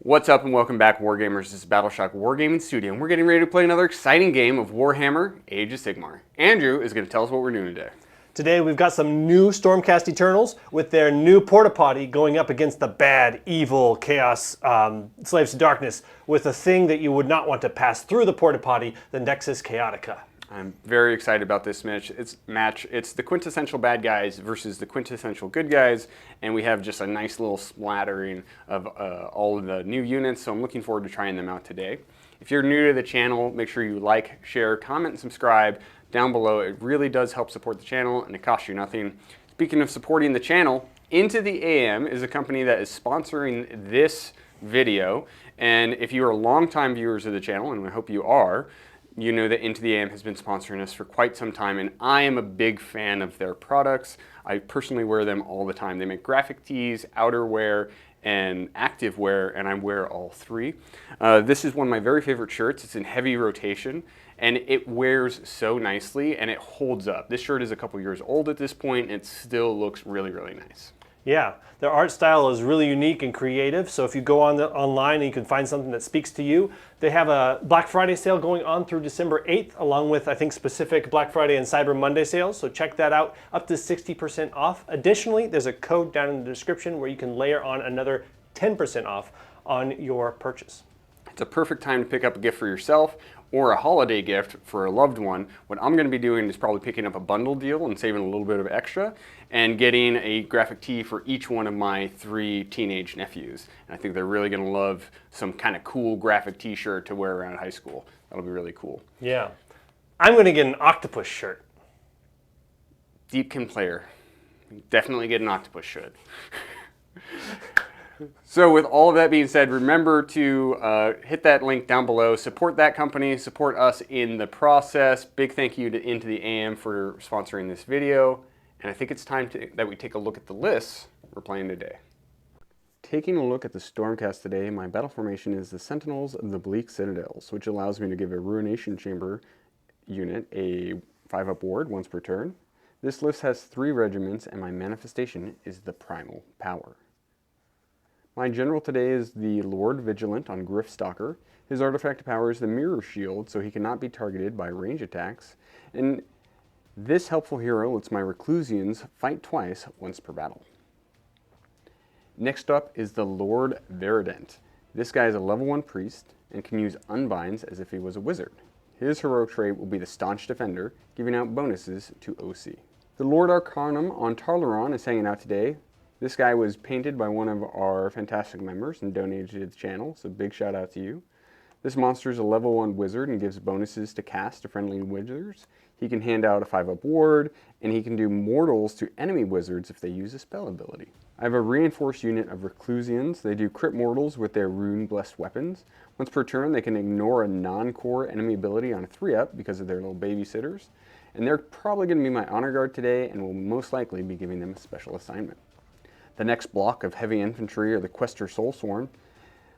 What's up and welcome back, Wargamers. This is BattleShock Wargaming Studio, and we're getting ready to play another exciting game of Warhammer Age of Sigmar. Andrew is going to tell us what we're doing today. Today we've got some new Stormcast Eternals with their new porta potty going up against the bad, evil, chaos slaves of darkness with a thing that you would not want to pass through the porta potty, the Nexus Chaotica. I'm very excited about this match. It's the quintessential bad guys versus the quintessential good guys, and we have just a nice little splattering of all of the new units, so I'm looking forward to trying them out today. If you're new to the channel, make sure you like, share, comment, and subscribe down below. It really does help support the channel, and it costs you nothing. Speaking of supporting the channel, Into the AM is a company that is sponsoring this video, and if you are longtime viewers of the channel, and I hope you are, you know that Into the AM has been sponsoring us for quite some time, and I am a big fan of their products. I personally wear them all the time. They make graphic tees, outerwear, and active wear, and I wear all three. This is one of my very favorite shirts. It's in heavy rotation, and it wears so nicely, and it holds up. This shirt is a couple years old at this point, and it still looks really, really nice. Yeah, their art style is really unique and creative, so if you go online and you can find something that speaks to you, they have a Black Friday sale going on through December 8th, along with, I think, specific Black Friday and Cyber Monday sales, so check that out, up to 60% off. Additionally, there's a code down in the description where you can layer on another 10% off on your purchase. It's a perfect time to pick up a gift for yourself or a holiday gift for a loved one. What I'm going to be doing is probably picking up a bundle deal and saving a little bit of extra and getting a graphic tee for each one of my 3 teenage nephews. And I think they're really going to love some kind of cool graphic t-shirt to wear around high school. That'll be really cool. Yeah. I'm going to get an octopus shirt. Deepkin player. Definitely get an octopus shirt. So with all of that being said, remember to hit that link down below, support that company, support us in the process. Big thank you to Into the AM for sponsoring this video. And I think it's time that we take a look at the lists we're playing today. Taking a look at the Stormcast today, my battle formation is the Sentinels of the Bleak Citadels, which allows me to give a Ruination Chamber unit a 5-up ward once per turn. This list has 3 regiments, and my manifestation is the Primal Power. My general today is the Lord Vigilant on Gryphstalker. His artifact power is the Mirror Shield, so he cannot be targeted by range attacks. And this helpful hero lets my Reclusians fight twice, once per battle. Next up is the Lord Verident. This guy is a level 1 priest and can use Unbinds as if he was a wizard. His heroic trait will be the Staunch Defender, giving out bonuses to OC. The Lord-Arcanum on Tarleron is hanging out today. This guy was painted by one of our fantastic members and donated to the channel, so big shout out to you. This monster is a level 1 wizard and gives bonuses to cast to friendly wizards. He can hand out a 5-up ward, and he can do mortals to enemy wizards if they use a spell ability. I have a reinforced unit of Reclusians. They do crit mortals with their rune-blessed weapons. Once per turn, they can ignore a non-core enemy ability on a 3-up because of their little babysitters. And they're probably going to be my honor guard today, and will most likely be giving them a special assignment. The next block of heavy infantry are the Quester Soulsworn.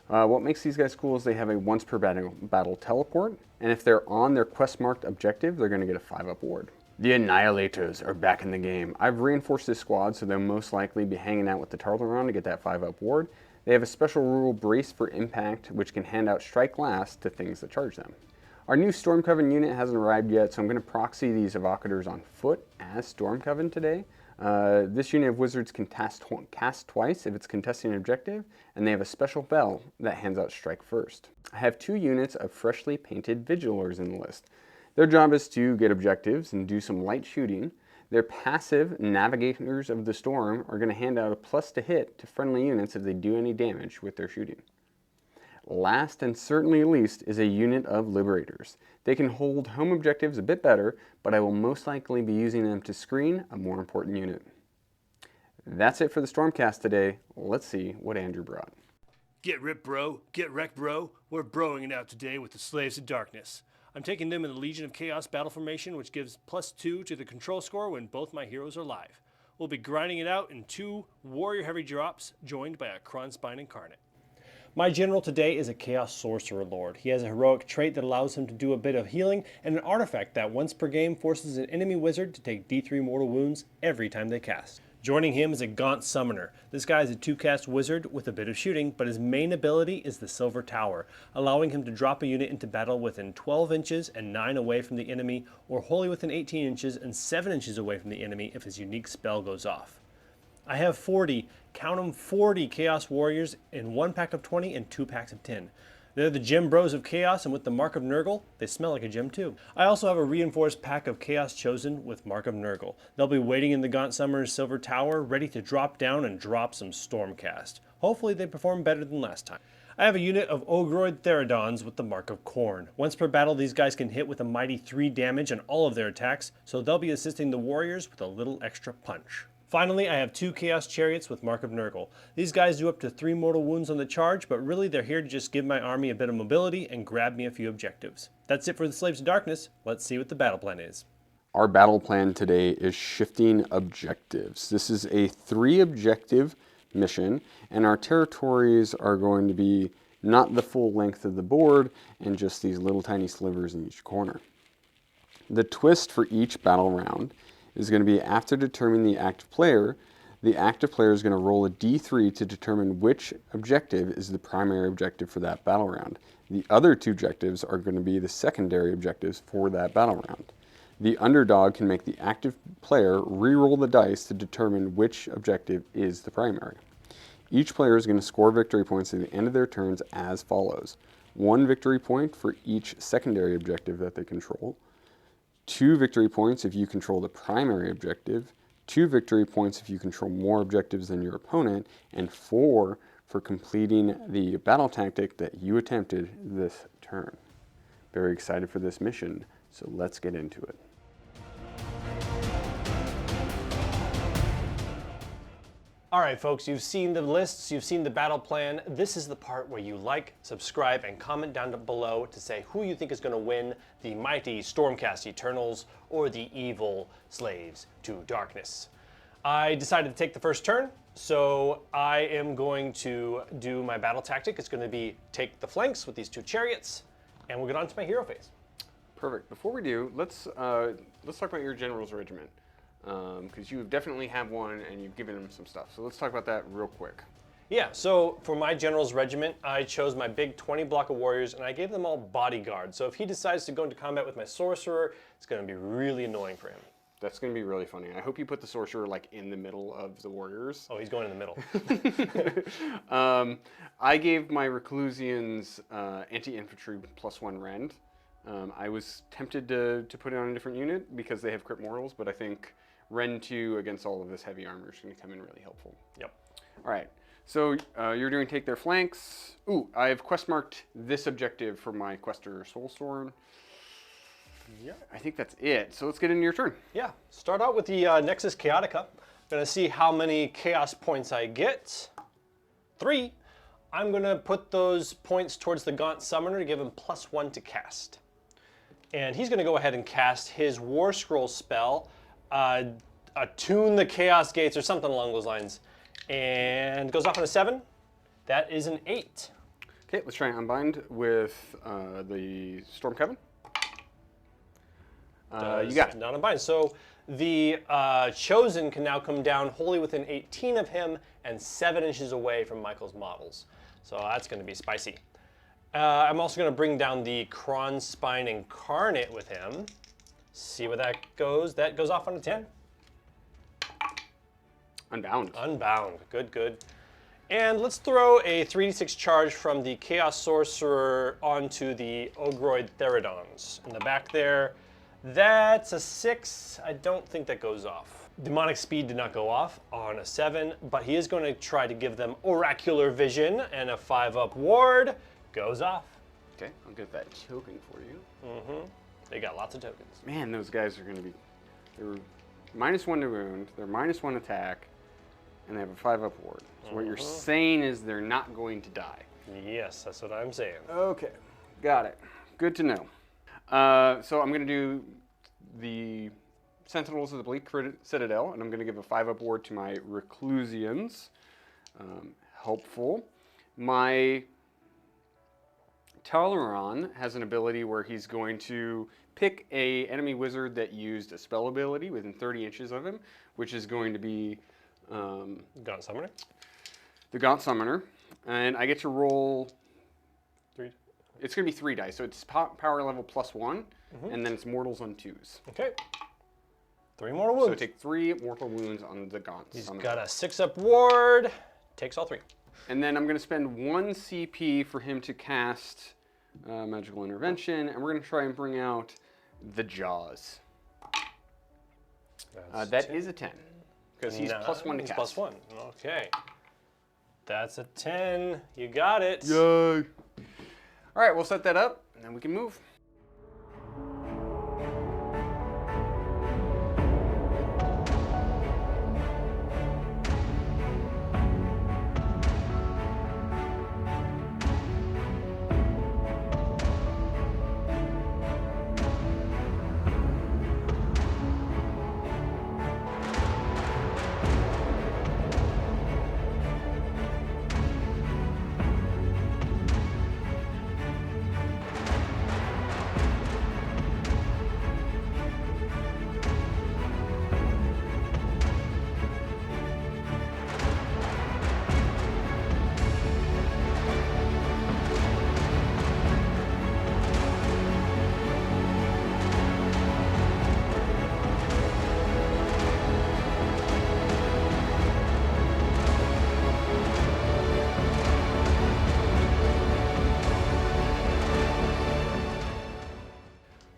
What makes these guys cool is they have a once per battle teleport, and if they're on their quest marked objective, they're going to get a 5-up ward. The Annihilators are back in the game. I've reinforced this squad, so they'll most likely be hanging out with the Tarleron to get that 5-up ward. They have a special rule, Brace for Impact, which can hand out Strike Last to things that charge them. Our new Stormcoven unit hasn't arrived yet, so I'm going to proxy these Evocators on foot as Stormcoven today. This unit of wizards can cast twice if it's contesting an objective, and they have a special bell that hands out Strike First. I have 2 units of freshly painted Vigilors in the list. Their job is to get objectives and do some light shooting. Their passive Navigators of the Storm are going to hand out a plus to hit to friendly units if they do any damage with their shooting. Last and certainly least is a unit of Liberators. They can hold home objectives a bit better, but I will most likely be using them to screen a more important unit. That's it for the Stormcast today. Let's see what Andrew brought. Get ripped, bro. Get wrecked, bro. We're broing it out today with the Slaves of Darkness. I'm taking them in the Legion of Chaos battle formation, which gives +2 to the control score when both my heroes are live. We'll be grinding it out in 2 warrior heavy drops, joined by a Kronspine Incarnate. My general today is a Chaos Sorcerer Lord. He has a heroic trait that allows him to do a bit of healing, and an artifact that once per game forces an enemy wizard to take D3 mortal wounds every time they cast. Joining him is a Gaunt Summoner. This guy is a 2-cast wizard with a bit of shooting, but his main ability is the Silver Tower, allowing him to drop a unit into battle within 12 inches and 9 away from the enemy, or wholly within 18 inches and 7 inches away from the enemy if his unique spell goes off. I have 40, count them 40 Chaos Warriors in 1 pack of 20 and 2 packs of 10. They're the Gem Bros of Chaos, and with the Mark of Nurgle, they smell like a gem too. I also have a reinforced pack of Chaos Chosen with Mark of Nurgle. They'll be waiting in the Gaunt Summoner's Silver Tower, ready to drop down and drop some Stormcast. Hopefully they perform better than last time. I have a unit of Ogroid Theridons with the Mark of Khorne. Once per battle, these guys can hit with a mighty 3 damage on all of their attacks, so they'll be assisting the warriors with a little extra punch. Finally, I have 2 Chaos Chariots with Mark of Nurgle. These guys do up to 3 mortal wounds on the charge, but really they're here to just give my army a bit of mobility and grab me a few objectives. That's it for the Slaves of Darkness. Let's see what the battle plan is. Our battle plan today is shifting objectives. This is a 3 objective mission, and our territories are going to be not the full length of the board and just these little tiny slivers in each corner. The twist for each battle round is going to be after determining the active player is going to roll a d3 to determine which objective is the primary objective for that battle round. The other 2 objectives are going to be the secondary objectives for that battle round. The underdog can make the active player re-roll the dice to determine which objective is the primary. Each player is going to score victory points at the end of their turns as follows. 1 victory point for each secondary objective that they control, 2 victory points if you control the primary objective, 2 victory points if you control more objectives than your opponent, and 4 for completing the battle tactic that you attempted this turn. Very excited for this mission, so let's get into it. All right, folks, you've seen the lists, you've seen the battle plan. This is the part where you like, subscribe, and comment down below to say who you think is going to win the mighty Stormcast Eternals or the evil Slaves to Darkness. I decided to take the first turn, so I am going to do my battle tactic. It's going to be take the flanks with these 2 chariots, and we'll get on to my hero phase. Perfect. Before we do, let's talk about your general's regiment. Because you definitely have one and you've given him some stuff. So let's talk about that real quick. Yeah, so for my general's regiment, I chose my big 20 block of warriors and I gave them all bodyguard. So if he decides to go into combat with my sorcerer, it's going to be really annoying for him. That's going to be really funny. I hope you put the sorcerer like in the middle of the warriors. Oh, he's going in the middle. I gave my Reclusians anti-infantry +1 rend. I was tempted to put it on a different unit because they have crit mortals, but I think Rend 2 against all of this heavy armor is going to come in really helpful. Yep. All right. So you're doing take their flanks. Ooh, I've quest marked this objective for my quester Soulstorm. Yeah, I think that's it. So let's get into your turn. Yeah. Start out with the Nexus Chaotica. Going to see how many chaos points I get. 3. I'm going to put those points towards the Gaunt Summoner to give him +1 to cast. And he's going to go ahead and cast his War Scroll spell, Attune the Chaos Gates or something along those lines. And goes off on a 7. That is an 8. Okay, let's try and unbind with the Storm Coven. You got it. Not unbind. So the Chosen can now come down wholly within 18 of him and 7 inches away from Michael's models. So that's going to be spicy. I'm also going to bring down the Kron Spine Incarnate with him. See where that goes. That goes off on a 10. Unbound. Unbound. Good, good. And let's throw a 3d6 charge from the Chaos Sorcerer onto the Ogroid Theridons. In the back there, that's a 6. I don't think that goes off. Demonic Speed did not go off on a 7, but he is going to try to give them Oracular Vision, and a 5-up ward goes off. Okay, I'll get that token for you. Mm-hmm. They got lots of tokens. Man, those guys are going to be... They're -1 to wound, they're -1 attack, and they have a 5-up ward. So what you're saying is they're not going to die. Yes, that's what I'm saying. Okay, got it. Good to know. So I'm going to do the Sentinels of the Bleak Citadel, and I'm going to give a 5-up ward to my Reclusians. Helpful. My Talaran has an ability where he's going to pick a enemy wizard that used a spell ability within 30 inches of him, which is going to be Gaunt Summoner. The Gaunt Summoner, and I get to roll. 3. It's going to be 3 dice, so it's power level +1, and then it's mortals on 2s. Okay. 3 mortal wounds. So take 3 mortal wounds on the Gaunt Summoner. He's got a 6-up ward. Takes all 3. And then I'm going to spend 1 CP for him to cast Magical Intervention, and we're going to try and bring out the Jaws. That is a 10, because he's +1 to he's cast. +1. Okay. That's a 10. You got it. Yay! All right, we'll set that up, and then we can move.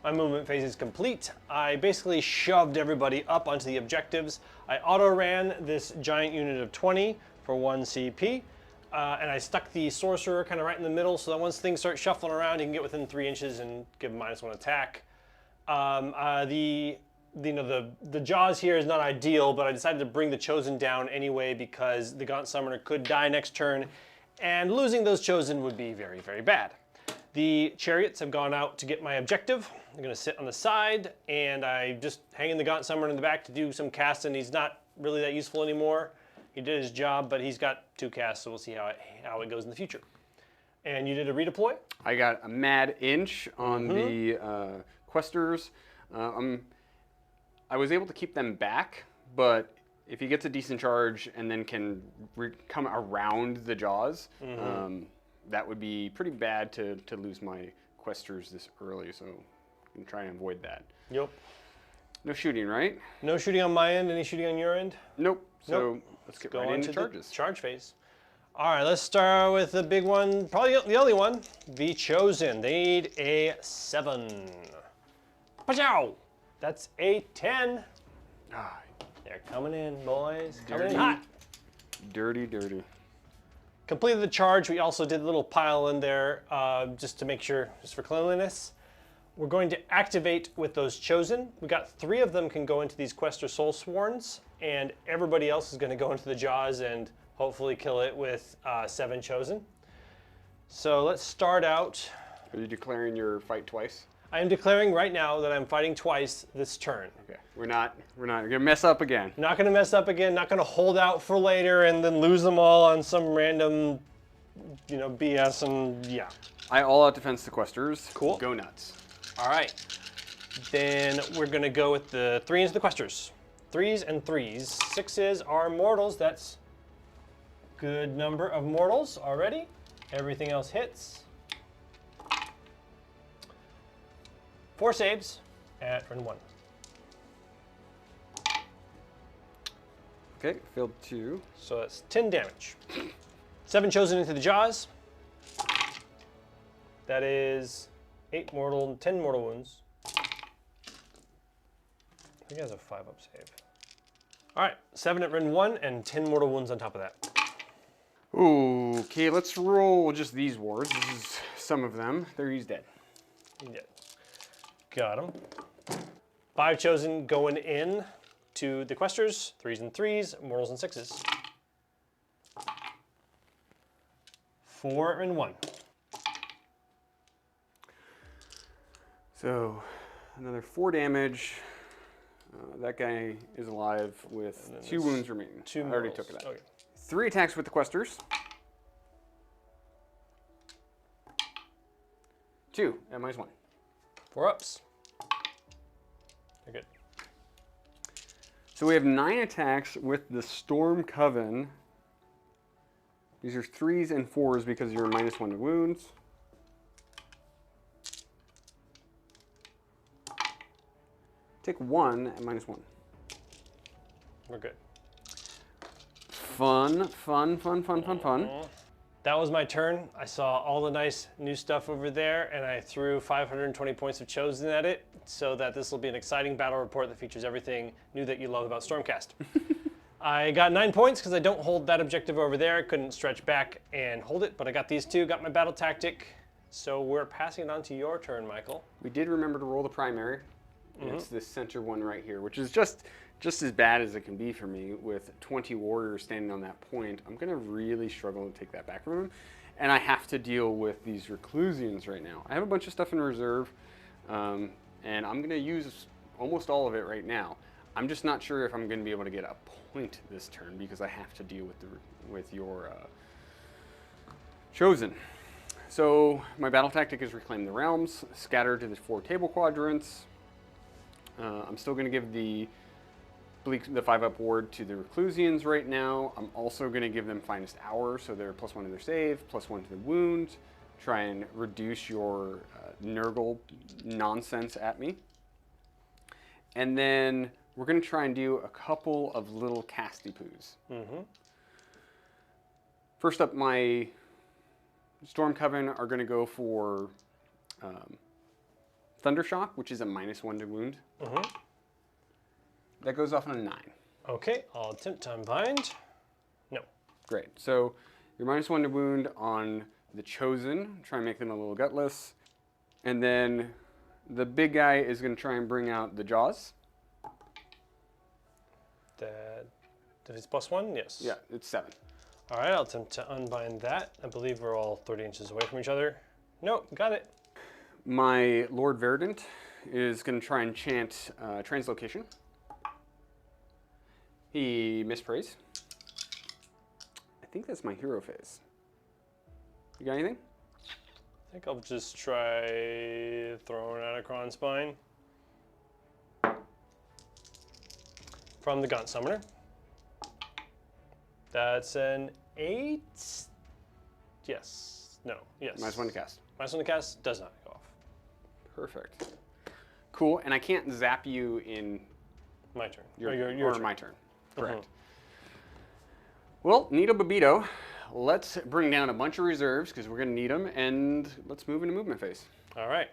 My movement phase is complete. I basically shoved everybody up onto the objectives. I auto-ran this giant unit of 20 for 1 CP, and I stuck the sorcerer kind of right in the middle so that once things start shuffling around, he can get within 3 inches and give him -1 attack. The Jaws here is not ideal, but I decided to bring the Chosen down anyway because the Gaunt Summoner could die next turn, and losing those Chosen would be very, very bad. The Chariots have gone out to get my objective. They're going to sit on the side, and I just hang in the Gaunt Summoner in the back to do some casting. He's not really that useful anymore. He did his job, but he's got 2 casts, so we'll see how it goes in the future. And you did a redeploy? I got a mad inch on the questers. I was able to keep them back, but if he gets a decent charge and then can come around the Jaws, that would be pretty bad to lose my questers this early, so I'm trying to avoid that. Yep. No shooting, right? No shooting on my end. Any shooting on your end? Nope. So Nope. let's get Go right on into to charges. the charge phase. All right, let's start with the big one, probably the only one, the Chosen. They need a 7. Pachow! That's a 10. Ah, They're coming in, boys. Coming dirty, in hot. dirty. Completed the charge. We also did a little pile in there just to make sure, just for cleanliness. We're going to activate with those Chosen. We got 3 of them can go into these Quester Soul Sworns, and everybody else is going to go into the Jaws and hopefully kill it with 7 Chosen. So let's start out. Are you declaring your fight twice? I am declaring right now that I'm fighting twice this turn. Okay. We're not gonna mess up again. Not going to mess up again. Not going to hold out for later and then lose them all on some random, BS and yeah. I all out defense the questers. Cool. Go nuts. All right. Then we're going to go with the 3 into the Questers. 3s and 3s. 6s are mortals. That's good number of mortals already. Everything else hits. 4 saves at turn 1. Okay, failed 2. So that's 10 damage. 7 Chosen into the Jaws. That is 10 mortal wounds. I think he has a 5-up save. All right, 7 at turn 1 and 10 mortal wounds on top of that. Okay, let's roll just these wards. This is some of them. He's dead. He's dead. Got him. 5 Chosen going in to the Questers. 3s and 3s, mortals and 6s. 4 and 1. So, another 4 damage. That guy is alive with 2 wounds remaining. 2 I already mortals. took that. Okay. 3 attacks with the questers. 2 at -1. 4 ups. You're good. So we have 9 attacks with the Storm Coven. These are 3s and 4s because you're -1 to wounds. Take 1 at -1. We're good. Fun, fun, fun, fun, fun, fun. That was my turn. I saw all the nice new stuff over there, and I threw 520 points of Chosen at it, so that this will be an exciting battle report that features everything new that you love about Stormcast. I got 9 points because I don't hold that objective over there. I couldn't stretch back and hold it, but I got these 2, got my battle tactic. So we're passing it on to your turn, Michael. We did remember to roll the primary. It's this center one right here, which is just as bad as it can be for me with 20 warriors standing on that point. I'm going to really struggle to take that back from him. And I have to deal with these Reclusians right now. I have a bunch of stuff in reserve, and I'm going to use almost all of it right now. I'm just not sure if I'm going to be able to get a point this turn because I have to deal with your Chosen. So my battle tactic is Reclaim the Realms, scatter to the 4 table quadrants. I'm still going to give the 5-up ward to the Reclusians right now. I'm also going to give them Finest Hour, so they're +1 to their save, +1 to the wound. Try and reduce your Nurgle nonsense at me. And then we're going to try and do a couple of little casty poos. First up, my Storm Coven are going to go for Thundershock, which is a -1 to wound. That goes off on a 9. Okay, I'll attempt to unbind. No. Great. So you're -1 to wound on the Chosen. Try and make them a little gutless. And then the big guy is going to try and bring out the Jaws. That is +1? Yes. Yeah, it's 7. All right, I'll attempt to unbind that. I believe we're all 30 inches away from each other. Nope, got it. My Lord Verdant is going to try and chant Translocation. He misprays. I think that's my hero phase. You got anything? I think I'll just try throwing out a Cron Spine. From the Gaunt Summoner. That's an 8? Yes. No. Yes. -1 to cast. -1 to cast does not go off. Perfect. Cool, and I can't zap you in My turn. your your turn. my turn. Correct. Well, Nito Babito, let's bring down a bunch of reserves because we're going to need them, and let's move into movement phase. All right.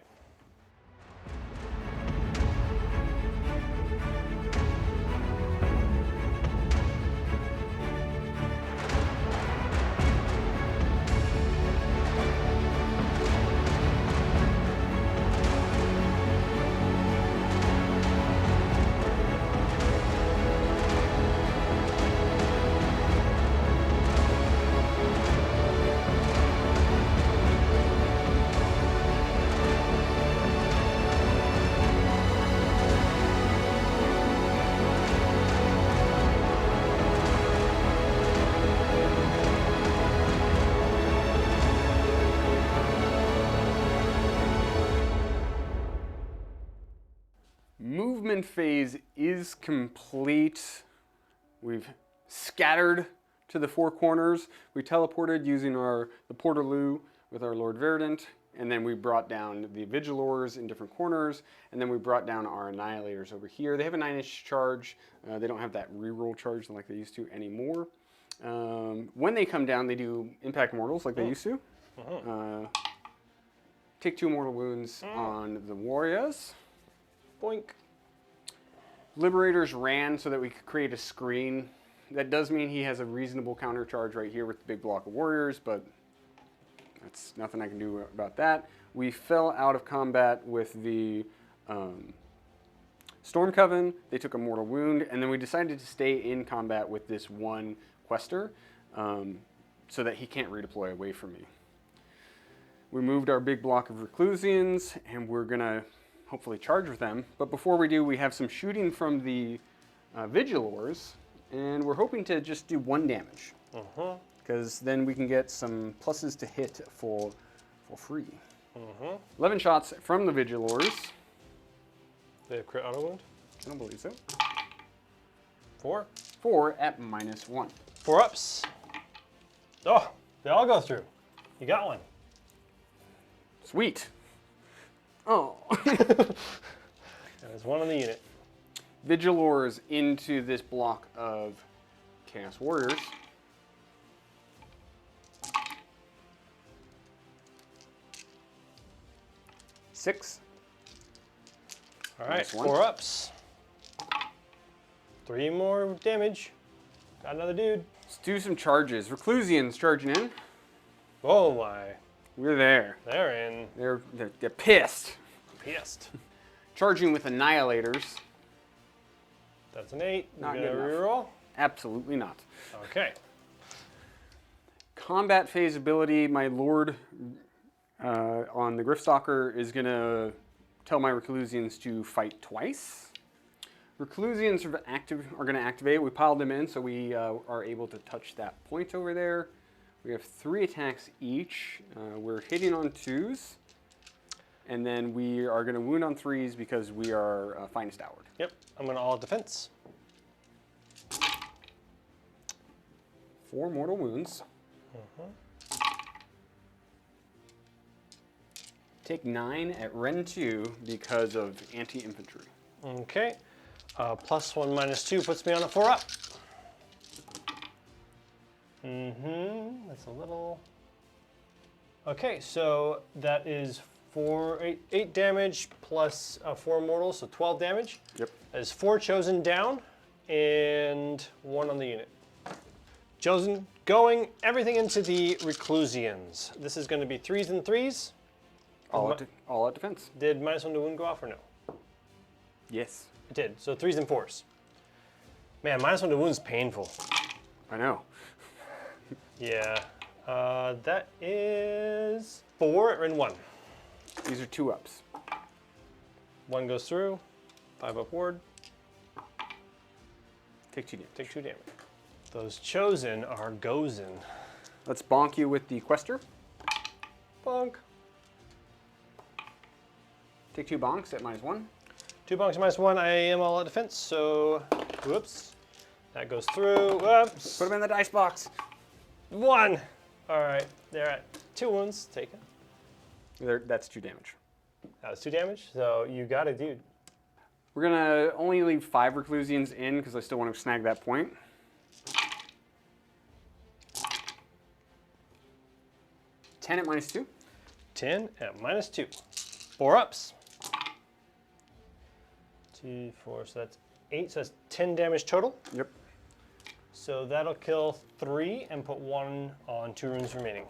Movement phase is complete. We've scattered to the 4 corners. We teleported using the Portaloo with our Lord Verdant, and then we brought down the Vigilors in different corners, and then we brought down our Annihilators over here. They have a 9-inch charge. They don't have that reroll charge like they used to anymore. When they come down, they do impact mortals like they used to. Take 2 mortal wounds on the Warriors. Boink. Liberators ran so that we could create a screen. That does mean he has a reasonable counter charge right here with the big block of warriors, but that's nothing I can do about that. We fell out of combat with the Storm Coven. They took a mortal wound, and then we decided to stay in combat with this one quester so that he can't redeploy away from me. We moved our big block of Reclusians, and we're going to hopefully charge with them. But before we do, we have some shooting from the Vigilors, and we're hoping to just do 1 damage. Because then we can get some pluses to hit for free. 11 shots from the Vigilors. They have crit auto wound? I don't believe so. 4. 4 at -1. 4 ups. Oh, they all go through. You got one. Sweet. Oh. There's one on the unit. Vigilors into this block of Chaos Warriors. Six. All right, Nice one. 4 ups. 3 more damage. Got another dude. Let's do some charges. Reclusians charging in. Oh my. We're there. They're in. They're pissed. Pissed. Charging with Annihilators. That's an 8. Not We're good gonna enough. reroll. Absolutely not. Okay. Combat phase ability, my Lord on the Gryphstalker is going to tell my Reclusians to fight twice. Reclusians are going to activate. We piled them in, so we are able to touch that point over there. We have 3 attacks each. We're hitting on 2s. And then we are going to wound on 3s because we are finest hour. Yep. I'm gonna all defense. 4 mortal wounds. Take 9 at Ren 2 because of anti-infantry. Okay. +1 -2 puts me on a 4 up. That's a little. Okay, so that is 8 damage plus 4 mortal, so 12 damage. Yep. That is 4 chosen down and 1 on the unit. Chosen going everything into the Reclusians. This is going to be 3s and 3s. All out defense. Did -1 to wound go off or no? Yes. It did. So 3s and 4s. Man, -1 to wound is painful. I know. Yeah. That is 4 at Ren 1. These are 2 ups. 1 goes through. 5 upward. Take 2 damage. Take 2 damage. Those chosen are gozin'. Let's bonk you with the Quester. Bonk. Take 2 bonks at -1. 2 bonks -1. I am all out defense, so whoops. That goes through. Whoops. Put them in the dice box. 1. All right. They're at 2 wounds taken. That's 2 damage. That was 2 damage. So you got it, dude. We're gonna only leave 5 Reclusians in because I still want to snag that point. $10 at -2. 10 at -2. 4 ups. 2, 4, so that's 8, so that's 10 damage total. Yep. So that'll kill 3 and put 1 on 2 runes remaining.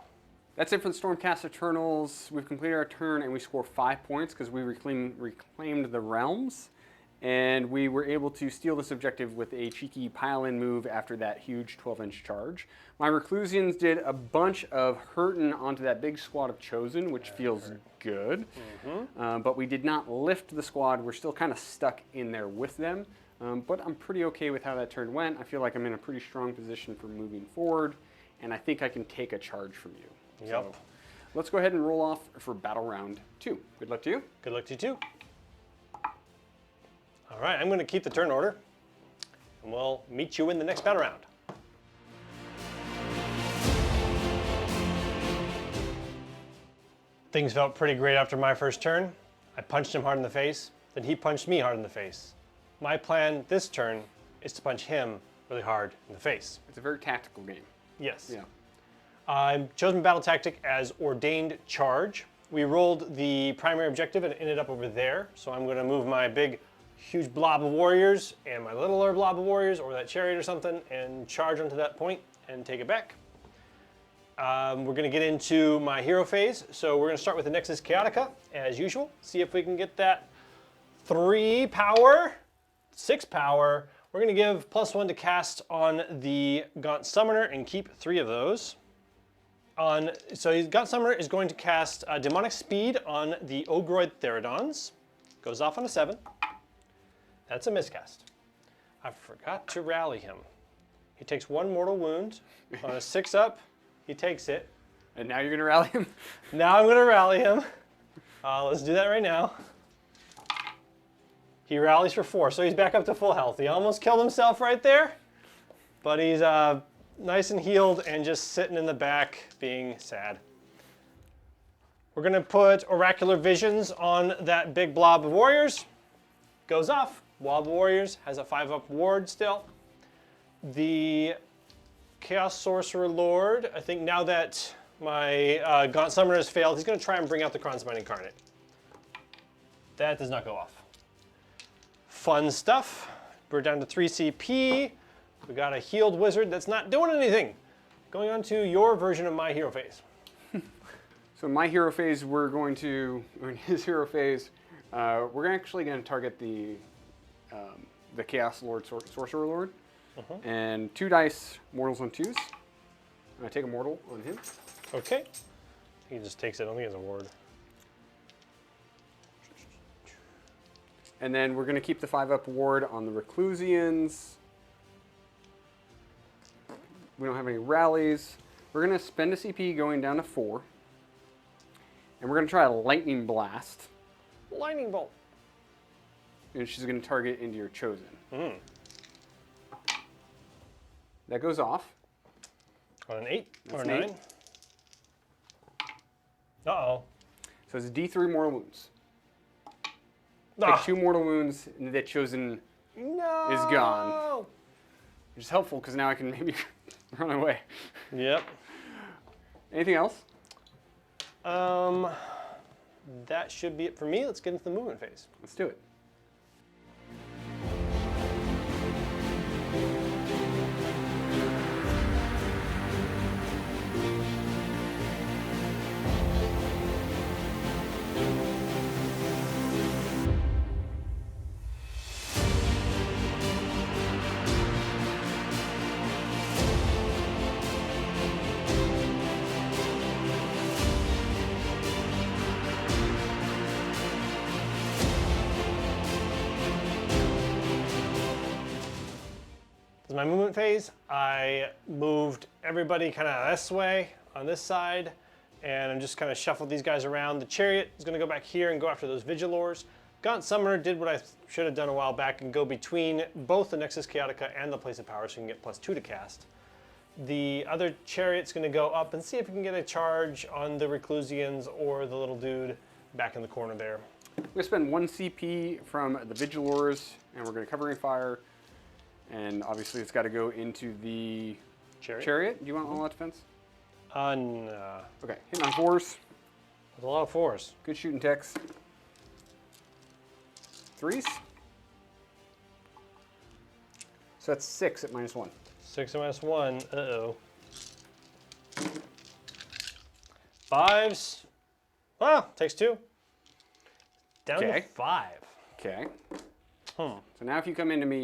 That's it for the Stormcast Eternals. We've completed our turn and we score 5 points because we reclaimed the realms. And we were able to steal this objective with a cheeky pile-in move after that huge 12-inch charge. My Reclusians did a bunch of hurting onto that big squad of Chosen, which feels good. But we did not lift the squad. We're still kind of stuck in there with them. But I'm pretty okay with how that turn went. I feel like I'm in a pretty strong position for moving forward. And I think I can take a charge from you. Yep. So let's go ahead and roll off for battle round 2. Good luck to you. Good luck to you too. All right, I'm going to keep the turn order, and we'll meet you in the next battle round. Things felt pretty great after my first turn. I punched him hard in the face, then he punched me hard in the face. My plan this turn is to punch him really hard in the face. It's a very tactical game. Yes. Yeah. I chose my battle tactic as Ordained Charge. We rolled the primary objective and it ended up over there, so I'm going to move my big huge blob of warriors and my littler blob of warriors or that chariot or something and charge onto that point and take it back. We're going to get into my hero phase, so we're going to start with the Nexus Chaotica as usual. See if we can get that 3 power, 6 power. We're going to give +1 to cast on the Gaunt Summoner and keep 3 of those. So Gaunt Summoner is going to cast Demonic Speed on the Ogroid Theridons. Goes off on a 7. That's a miscast. I forgot to rally him. He takes 1 mortal wound. On a 6 up, he takes it. And now you're going to rally him? Now I'm going to rally him. Let's do that right now. He rallies for 4, so he's back up to full health. He almost killed himself right there, but he's nice and healed and just sitting in the back being sad. We're going to put Oracular Visions on that big blob of warriors. Goes off. Blob of warriors has a 5-up ward still. The Chaos Sorcerer Lord, I think now that my Gaunt Summoner has failed, he's going to try and bring out the Kronzmine Incarnate. That does not go off. Fun stuff. We're down to 3 CP. We got a healed wizard that's not doing anything. Going on to your version of my hero phase. So in my hero phase, or in his hero phase, we're actually going to target the Chaos Sorcerer Lord. And 2 dice mortals on 2s. I take a mortal on him. Okay. He just takes it. I don't think he has a ward. And then we're going to keep the 5-up ward on the Reclusians. We don't have any rallies. We're going to spend a CP going down to 4. And we're going to try a Lightning Blast. Lightning Bolt. And she's going to target into your Chosen. Mm. That goes off. On an 8 or That's a an 9. Uh-oh. So it's D3 mortal wounds. Ah. Take 2 mortal wounds, and that Chosen No. is gone. Which is helpful, because now I can maybe run away. Yep. Anything else? That should be it for me. Let's get into the movement phase. Let's do it. My movement phase, I moved everybody kind of this way on this side, and I'm just kind of shuffled these guys around. The Chariot is going to go back here and go after those Vigilors. Gaunt Summoner did what I should have done a while back and go between both the Nexus Chaotica and the Place of Power, so you can get +2 to cast. The other Chariot's going to go up and see if we can get a charge on the Reclusians or the little dude back in the corner there. We're going to spend 1 CP from the Vigilors, and we're going to Covering Fire. And obviously it's got to go into the Chariot. Do you want all-out defense? No. Okay, hitting on 4s. There's a lot of 4s. Good shooting techs. 3s. So that's 6 at -1. 6 and -1. Uh-oh. 5s. Well, takes 2. Down to 5. Okay. So now if you come into me,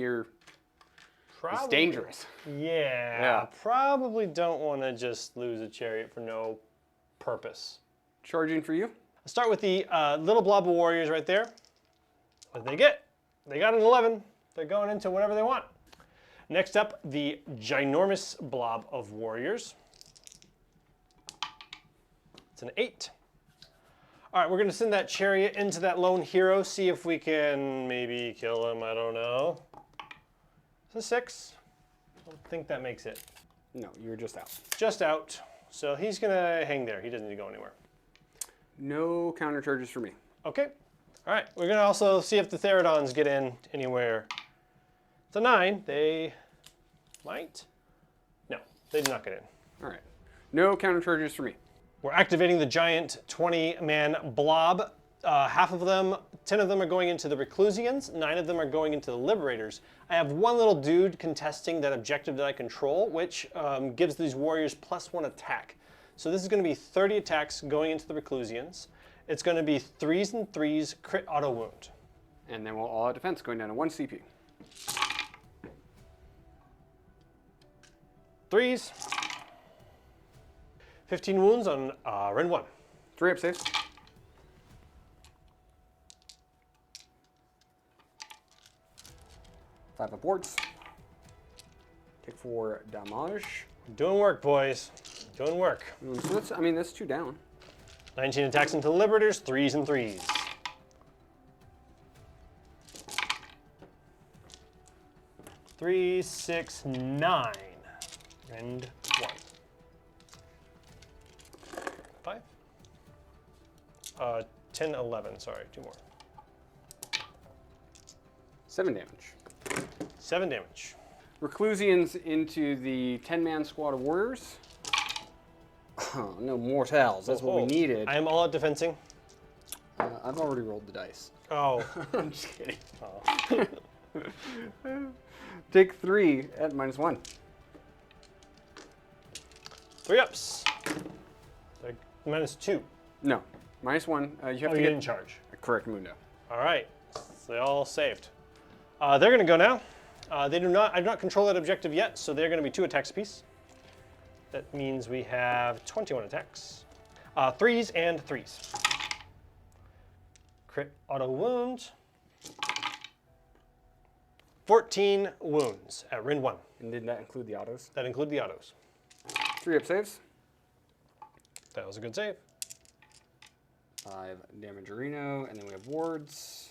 it's dangerous. Yeah. Probably don't want to just lose a Chariot for no purpose. Charging for you. I'll start with the little blob of warriors right there. What did they get? They got an 11. They're going into whatever they want. Next up, the ginormous blob of warriors. It's an 8. All right, we're going to send that Chariot into that lone hero, see if we can maybe kill him. I don't know. It's a 6. I don't think that makes it. No, you're just out. Just out. So he's going to hang there. He doesn't need to go anywhere. No counter charges for me. Okay. All right. We're going to also see if the Theridons get in anywhere. It's a 9. They might. No, they do not get in. All right. No counter charges for me. We're activating the giant 20-man blob. Half of them, 10 of them are going into the Reclusians, 9 of them are going into the Liberators. I have one little dude contesting that objective that I control, which gives these warriors +1 attack. So this is going to be 30 attacks going into the Reclusians. It's going to be 3s and 3s crit auto wound. And then we'll all-out defense going down to 1 CP. 3s. 15 wounds on Ren 1. 3 up saves. 5 up wards. Take 4 damage. Doing work, boys. Doing work. So that's 2 down. 19 attacks into the Liberators, 3s and 3s. 3, 6, 9. And 1. 5. 10, 11. Sorry, 2 more. 7 damage. 7 damage. Reclusians into the 10-man squad of warriors. Oh, no mortals. That's what we needed. I am all out defensing. I've already rolled the dice. Oh. I'm just kidding. Take 3 at -1. 3 ups. Like, -2. No, -1. You have to you get didn't charge. a correct mundo. All right. So they all saved. They're going to go now. I do not control that objective yet, so they're going to be 2 attacks apiece. That means we have 21 attacks. 3s and 3s. Crit auto wound. 14 wounds at Rind 1. And did that include the autos? That include the autos. 3 up saves. That was a good save. 5 damage Reno, and then we have wards.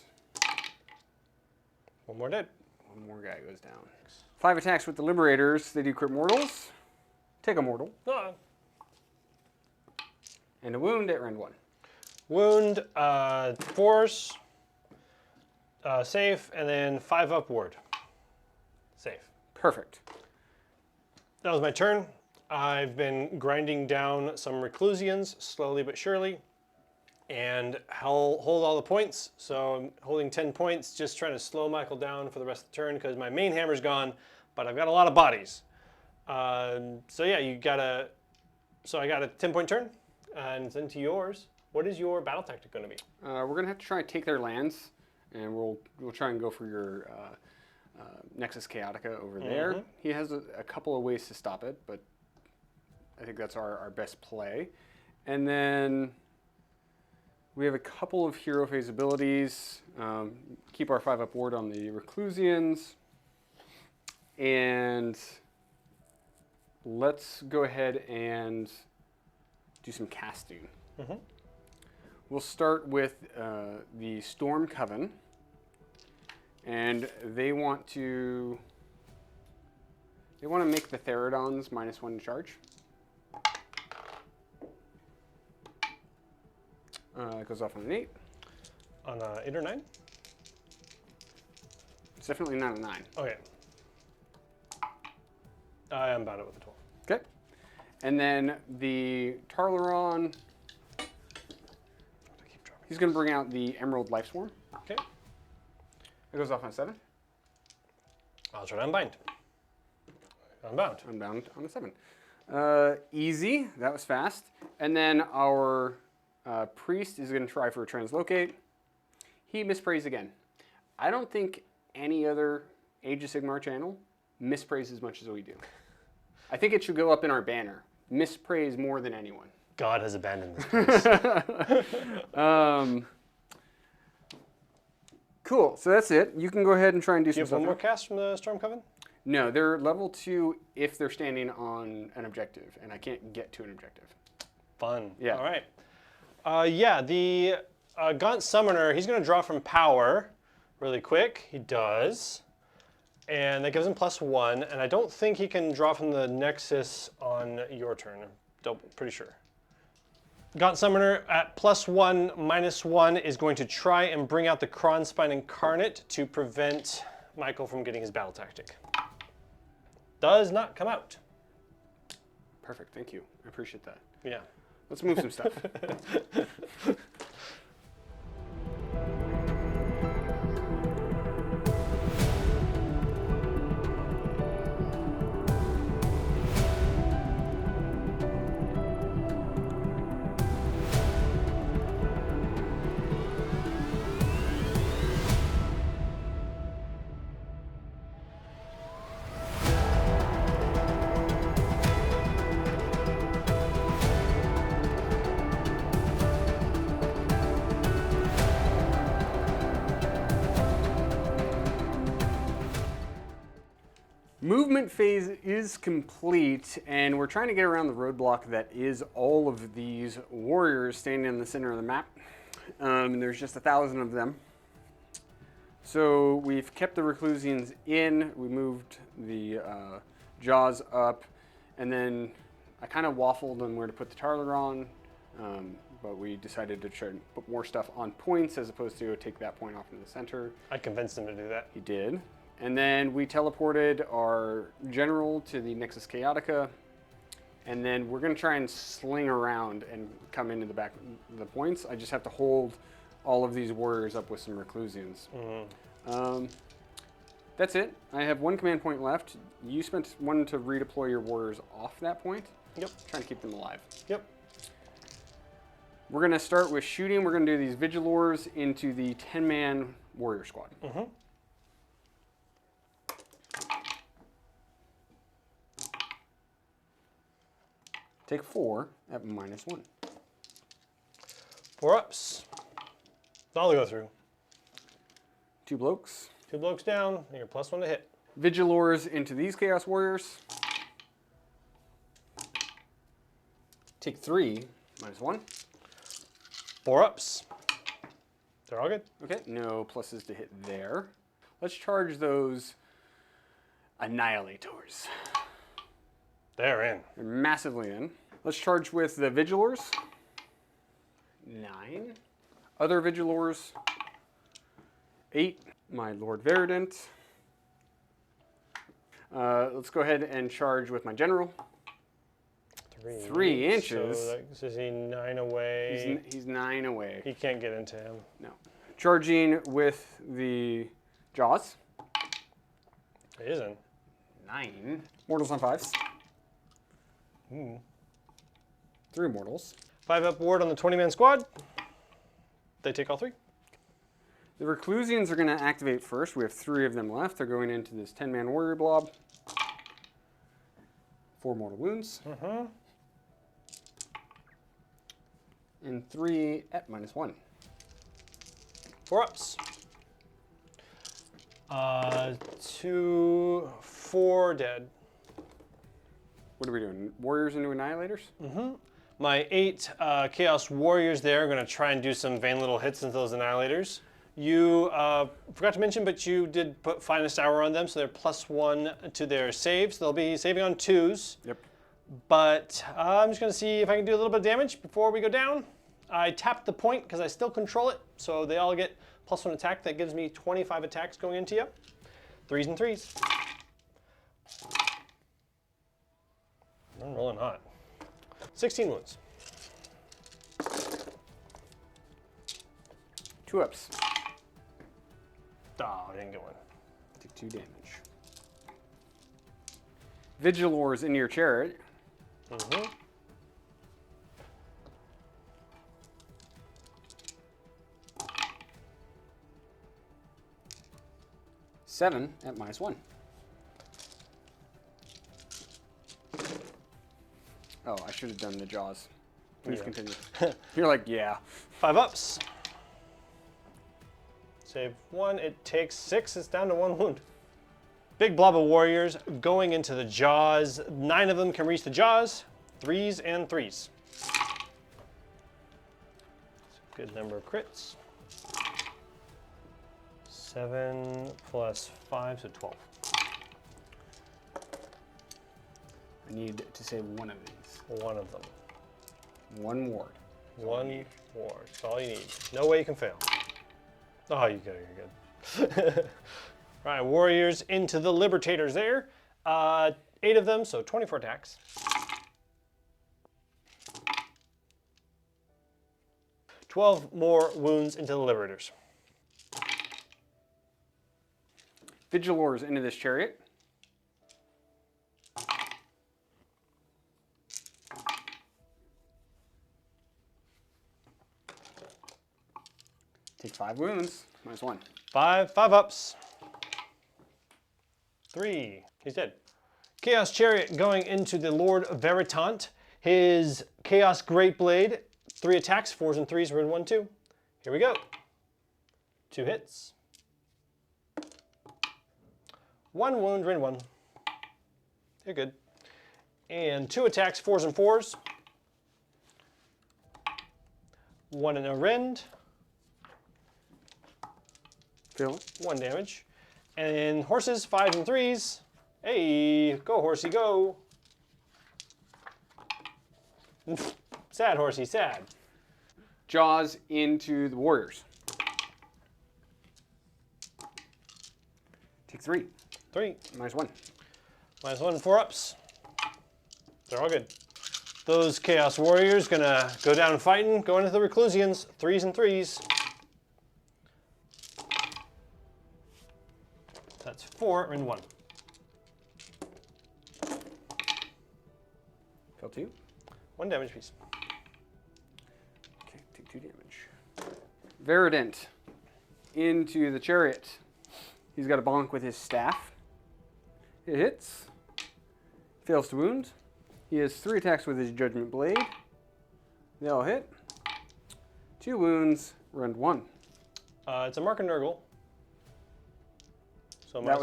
1 more dead. 1 more guy goes down. 5 attacks with the Liberators. They do crit mortals. Take a mortal. Ah. And a wound at Rend 1. Wound, 4s, safe, and then 5 upward. Safe. Perfect. That was my turn. I've been grinding down some Reclusians, slowly but surely, and hold all the points. So I'm holding 10 points, just trying to slow Michael down for the rest of the turn because my main hammer's gone, but I've got a lot of bodies. So yeah, I got a 10-point turn, and into yours. What is your battle tactic going to be? We're going to have to try and take their lands, and we'll try and go for your Nexus Chaotica over there. He has a couple of ways to stop it, but I think that's our best play. And then we have a couple of hero phase abilities. Keep our 5 up ward on the Reclusians. And let's go ahead and do some casting. We'll start with the Storm Coven. And they want to make the Therodons -1 to charge. It goes off on an 8. On 8 or 9? It's definitely not a 9. Okay. I am about it with a 12. Okay. And then the Tarlaron, he's going to bring out the Emerald Lifeswarm. Okay. It goes off on a 7. I'll try to unbind. Unbound. Unbound on a 7. Easy. That was fast. And then our priest is going to try for a translocate. He misprays again. I don't think any other Age of Sigmar channel misprays as much as we do. I think it should go up in our banner. Misprays more than anyone. God has abandoned this place. Cool. So that's it. You can go ahead and try and do Do some you have stuff. one more cast from the Storm Coven? No, they're level 2 if they're standing on an objective, and I can't get to an objective. Fun. Yeah. All right. Yeah, the Gaunt Summoner, he's going to draw from power really quick. He does. And that gives him +1. And I don't think he can draw from the Nexus on your turn. I'm pretty sure. Gaunt Summoner at +1, -1 is going to try and bring out the Kronspine Incarnate to prevent Michael from getting his battle tactic. Does not come out. Perfect. Thank you. I appreciate that. Yeah. Let's move some stuff. Movement phase is complete, and we're trying to get around the roadblock that is all of these warriors standing in the center of the map. And there's just 1,000 of them. So we've kept the Reclusians in. We moved the Jaws up, and then I kind of waffled on where to put the Tarlagon, but we decided to try and put more stuff on points as opposed to take that point off into the center. I convinced him to do that. He did. And then we teleported our general to the Nexus Chaotica, and then we're going to try and sling around and come into the back of the points. I just have to hold all of these warriors up with some Reclusians. That's it. I have one command point left. You spent one to redeploy your warriors off that point. Yep. Trying to keep them alive. Yep. We're going to start with shooting. We're going to do these Vigilors into the 10-man warrior squad. Take 4 at -1. 4 ups. All to go through. 2 blokes. 2 blokes down, and you're +1 to hit. Vigilors into these Chaos Warriors. Take 3, -1. 4 ups. They're all good. Okay, no pluses to hit there. Let's charge those Annihilators. They're in. They're massively in. Let's charge with the Vigilors. 9. Other Vigilors. 8. My Lord Verdant. Let's go ahead and charge with my General. 3 inches. So is he 9 away? He's 9 away. He can't get into him. No. Charging with the Jaws. He isn't. 9. Mortals on 5s. 3 mortals. 5 up ward on the 20-man squad. They take all 3. The Reclusians are going to activate first. We have 3 of them left. They're going into this 10-man warrior blob. 4 mortal wounds. And 3 at -1. 4 ups. 2, 4 dead. What are we doing? Warriors into Annihilators? My 8 Chaos Warriors there are going to try and do some vain little hits into those Annihilators. You forgot to mention, but you did put Finest Hour on them, so they're +1 to their saves. They'll be saving on 2s. Yep. But I'm just going to see if I can do a little bit of damage before we go down. I tapped the point because I still control it, so they all get +1 attack. That gives me 25 attacks going into you. 3s and 3s. I'm rolling hot. 16 wounds. 2 ups. Oh, I didn't get one. Take 2 damage. Vigilors into your chariot. 7 at -1. Oh, I should have done the Jaws. Please continue. You're like, yeah. 5 ups. Save 1. It takes 6. It's down to 1 wound. Big blob of warriors going into the Jaws. 9 of them can reach the Jaws. 3s and 3s. Good number of crits. 7 plus 5, so 12. I need to save 1 of these. 1 of them. 1 ward. 1 ward. That's all you need. No way you can fail. Oh, you got it. You're good. Right, warriors into the Libertators there. 8 of them, so 24 attacks. 12 more wounds into the Liberators. Vigilors into this chariot. Take 5 wounds, -1. 5 ups. 3. He's dead. Chaos Chariot going into the Lord Veritant. His Chaos Great Blade. 3 attacks, 4s and 3s, we're in 1, 2. Here we go. 2 hits. 1 wound, we're in 1. You're good. And 2 attacks, 4s and 4s. 1 in a rend. Feel it. 1 damage. And horses, 5s and 3s. Hey, go horsey, go. Sad horsey, sad. Jaws into the warriors. Take 3. 3. -1. -1, 4-ups. They're all good. Those Chaos Warriors gonna go down fighting, go into the Reclusians, 3s and 3s. That's 4 and 1. Fell 2. 1 damage piece. Okay, take 2 damage. Verident into the chariot. He's got a bonk with his staff. It hits. Fails to wound. He has 3 attacks with his Judgment Blade. They all hit. 2 wounds, rend 1. It's a Mark and Nurgle. So That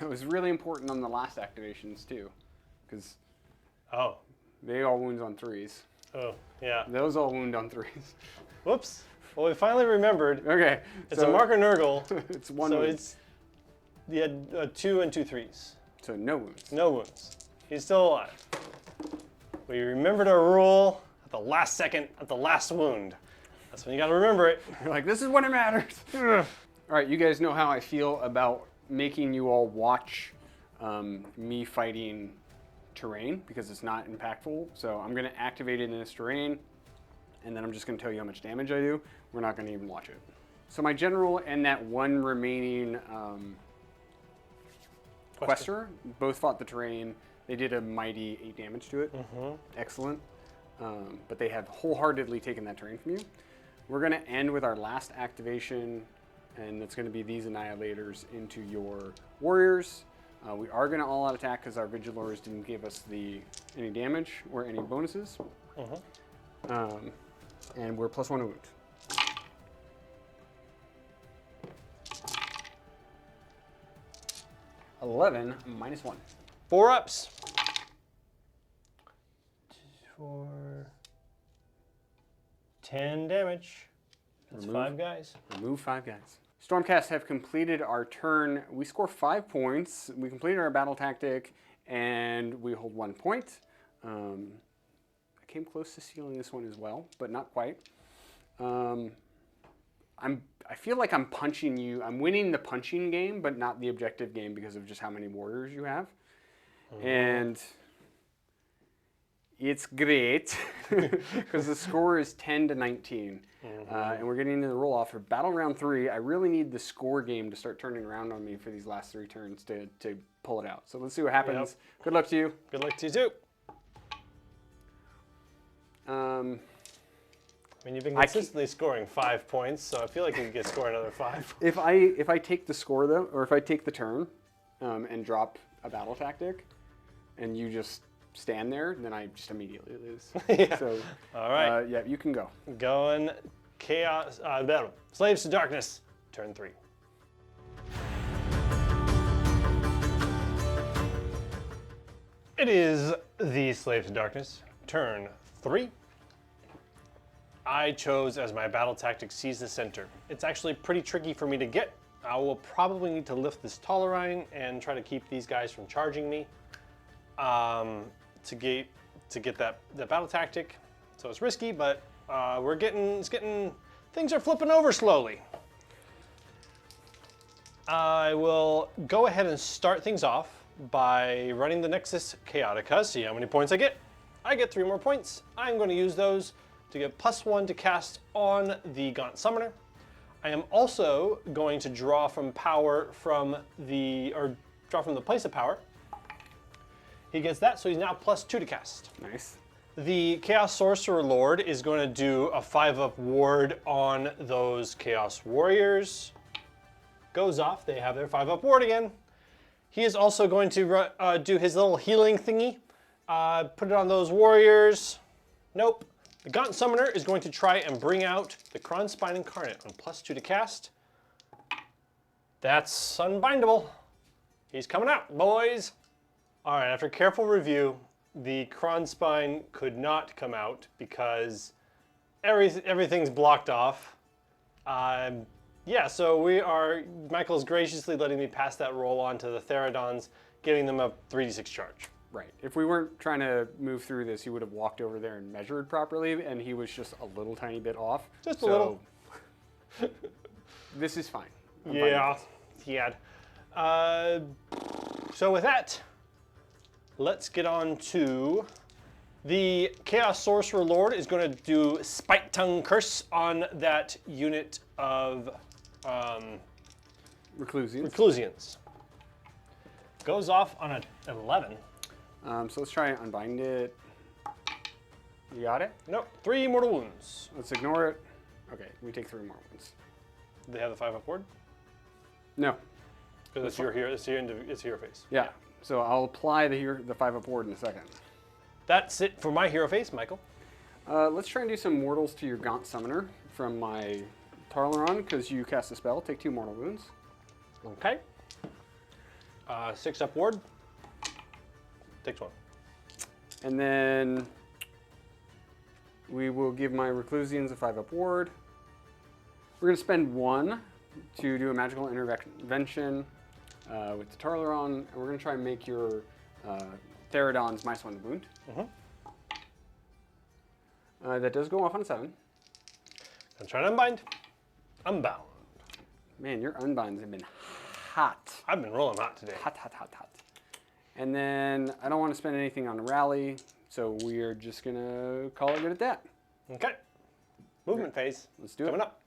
was really important on the last activations too, because Oh. they all wound on 3s. Oh, yeah. Those all wound on 3s. Whoops. Well, we finally remembered. Okay. It's a Mark and Nurgle. It's 1 So wound. it's you had 2 and 2 3s. So no wounds. No wounds. He's still alive. We remembered our rule at the last second, at the last wound. That's when you gotta remember it. You're like, this is when it matters. All right, you guys know how I feel about making you all watch me fighting terrain because it's not impactful. So I'm gonna activate it in this terrain, and then I'm just gonna tell you how much damage I do. We're not gonna even watch it. So my general and that 1 remaining Quester both fought the terrain. They did a mighty 8 damage to it. Excellent. But they have wholeheartedly taken that terrain from you. We're going to end with our last activation, and it's going to be these Annihilators into your warriors. We are going to all-out attack because our Vigilors didn't give us any damage or any bonuses. And we're +1 wound. -11 -1. 4-ups. 4. 10 damage. That's 5 guys. Remove 5 guys. Stormcast have completed our turn. We score 5 points. We completed our battle tactic, and we hold 1 point. I came close to stealing this one as well, but not quite. I feel like I'm punching you. I'm winning the punching game, but not the objective game because of just how many warriors you have. And it's great because the score is 10 to 19. And we're getting into the roll off for battle round 3. I really need the score game to start turning around on me for these last 3 turns to pull it out. So let's see what happens. Yep. Good luck to you. Good luck to you too. I mean, you've been consistently scoring 5 points, so I feel like you can score another 5. If I take the score though, or if I take the turn and drop a battle tactic, and you just stand there, then I just immediately lose. Yeah. So, all right. Yeah, you can go. Going chaos. Slaves to Darkness. Turn 3. It is the Slaves to Darkness. Turn 3. I chose as my battle tactic Seize the Center. It's actually pretty tricky for me to get. I will probably need to lift this Tolerine and try to keep these guys from charging me to get that battle tactic. So it's risky, but things are flipping over slowly. I will go ahead and start things off by running the Nexus Chaotica, see how many points I get. I get 3 more points. I'm going to use those to get +1 to cast on the Gaunt Summoner. I am also going to draw from the place of power. He gets that, so he's now +2 to cast. Nice. The Chaos Sorcerer Lord is going to do a 5-up ward on those Chaos Warriors. Goes off, they have their 5-up ward again. He is also going to do his little healing thingy. Put it on those warriors. Nope. The Gaunt Summoner is going to try and bring out the Kronspine Incarnate on +2 to cast. That's unbindable. He's coming out, boys. All right, after careful review, the Kronspine could not come out because everything's blocked off. Yeah, so Michael's graciously letting me pass that roll on to the Therodons, giving them a 3d6 charge. Right. If we weren't trying to move through this, he would have walked over there and measured properly, and he was just a little tiny bit off. Just a little. This is fine. I'm fine Yeah, with this. he had. So with that, let's get on to the Chaos Sorcerer Lord is going to do Spike Tongue Curse on that unit of Reclusians. Reclusians. Goes off on an 11. So let's try and unbind it. You got it? Nope, 3 mortal wounds. Let's ignore it. Okay, we take 3 more ones. They have the 5 up ward? No. Because it's your hero, it's your face. Yeah. So I'll apply the 5 up ward in a second. That's it for my hero face, Michael. Let's try and do some mortals to your Gaunt Summoner from my Tarlaron, because you cast a spell. Take 2 mortal wounds. Okay. 6 up ward. Takes 1. And then we will give my Reclusians a 5 up ward. We're going to spend 1 to do a magical intervention with the Tarlaron, and we're going to try and make your Therodons -1 wound. That does go off on a 7. I'm trying to unbind. Unbound. Man, your unbinds have been hot. I've been rolling hot today. Hot, hot, hot, hot. And then I don't want to spend anything on a rally, so we are just going to call it good at that. Okay. Movement phase. Let's do it. Coming up.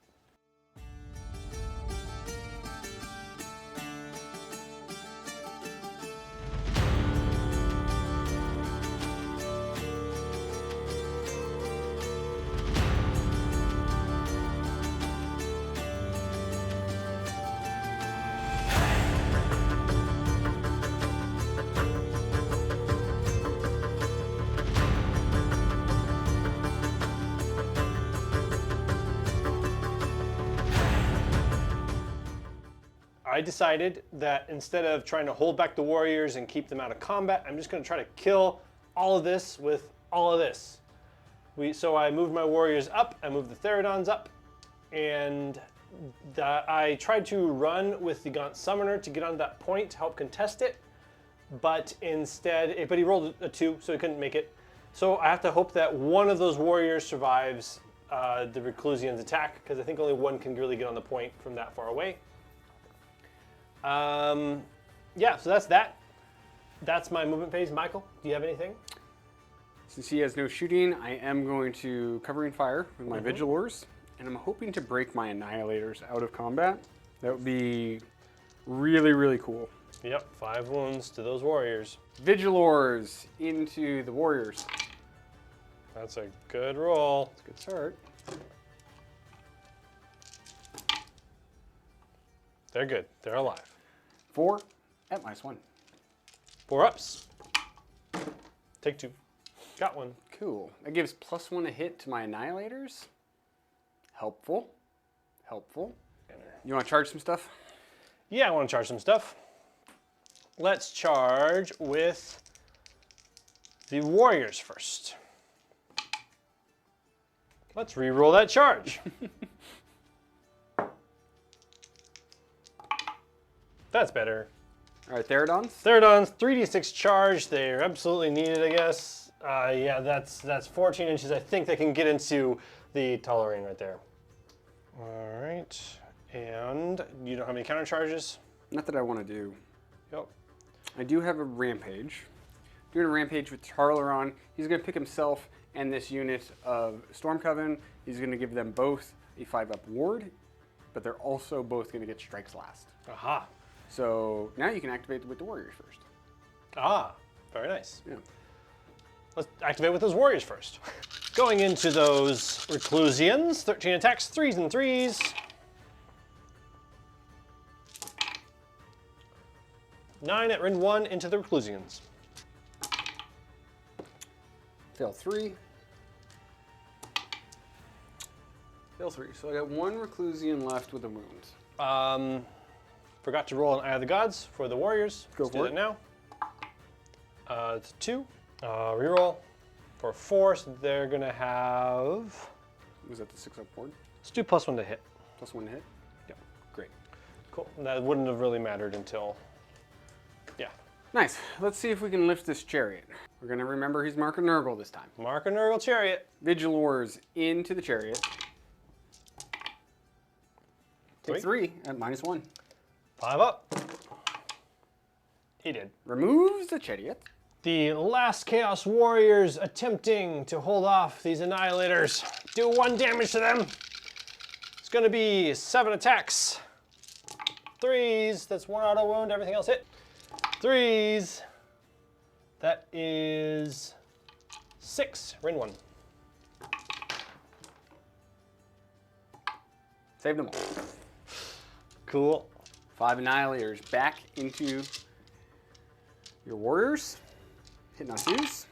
I decided that instead of trying to hold back the warriors and keep them out of combat, I'm just going to try to kill all of this with all of this. So I moved my warriors up, I moved the Therodons up, and I tried to run with the Gaunt Summoner to get on that point to help contest it, but he rolled a 2, so he couldn't make it. So I have to hope that one of those warriors survives the Reclusian's attack, because I think only one can really get on the point from that far away. Yeah, so that's that. That's my movement phase. Michael, do you have anything? Since he has no shooting, I am going to covering fire with my Vigilors, and I'm hoping to break my Annihilators out of combat. That would be really, really cool. Yep, 5 wounds to those warriors. Vigilors into the Warriors. That's a good roll. That's a good start. They're good. They're alive. 4 at -1. 4 ups. Take 2. Got 1. Cool. That gives +1 a hit to my Annihilators. Helpful. Helpful. You want to charge some stuff? Yeah, I want to charge some stuff. Let's charge with the warriors first. Let's re-roll that charge. That's better. All right, Therodons. Therodons, 3d6 charge. They're absolutely needed, I guess. Yeah, that's 14 inches. I think they can get into the Tolerane right there. All right. And you don't have any counter charges? Not that I want to do. Yep. I do have a Rampage. Doing a Rampage with Tarlaron. He's going to pick himself and this unit of Stormcoven. He's going to give them both a 5-up ward, but they're also both going to get Strikes Last. Aha. So now you can activate with the Warriors first. Ah, very nice. Yeah. Let's activate with those warriors first. Going into those Reclusians, 13 attacks, 3s and 3s. 9 at Rin 1 into the Reclusians. Fail 3. Fail 3. So I got 1 Reclusian left with a wound. Forgot to roll an Eye of the Gods for the warriors. Go Let's for do it. that now. It's 2. Reroll for 4, so they're going to have... Was that the 6-up ward? Let's do +1 to hit. +1 to hit? Yep. Great. Cool. That wouldn't have really mattered until, yeah. Nice. Let's see if we can lift this chariot. We're going to remember he's Mark and Nurgle this time. Mark and Nurgle chariot. Vigilors into the chariot. Take 3 at -1. 5 up. He did. Removes the chariot. The last Chaos Warriors attempting to hold off these Annihilators. Do 1 damage to them. It's going to be 7 attacks. 3s, that's 1 auto wound, everything else hit. 3s, that is 6, Rin 1. Save them all. Cool. 5 Annihilators back into your warriors. Hitting on 2s.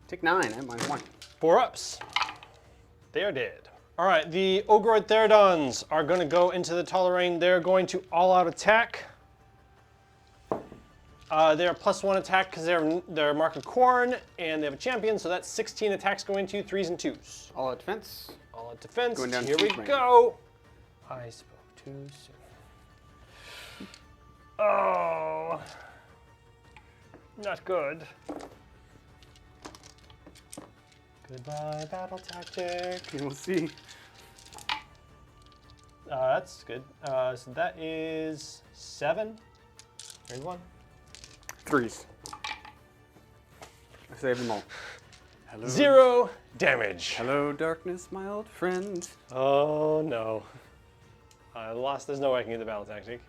Take 9 at -1. 4 ups. They are dead. All right, the Ogroid Theridons are going to go into the Tolerain. They're going to all-out attack. They're +1 attack because they're Mark of Khorne, and they have a champion, so that's 16 attacks going to 3s and 2s. All out defense. All out defense. Going down Here we to range. go. I spoke too soon. Oh. Not good. Goodbye, battle tactic. We'll see. That's good. So that is 7. Here's 1. 3s. I saved them all. Hello. 0 damage. Hello, darkness, my old friend. Oh no. I lost. There's no way I can get the battle tactic.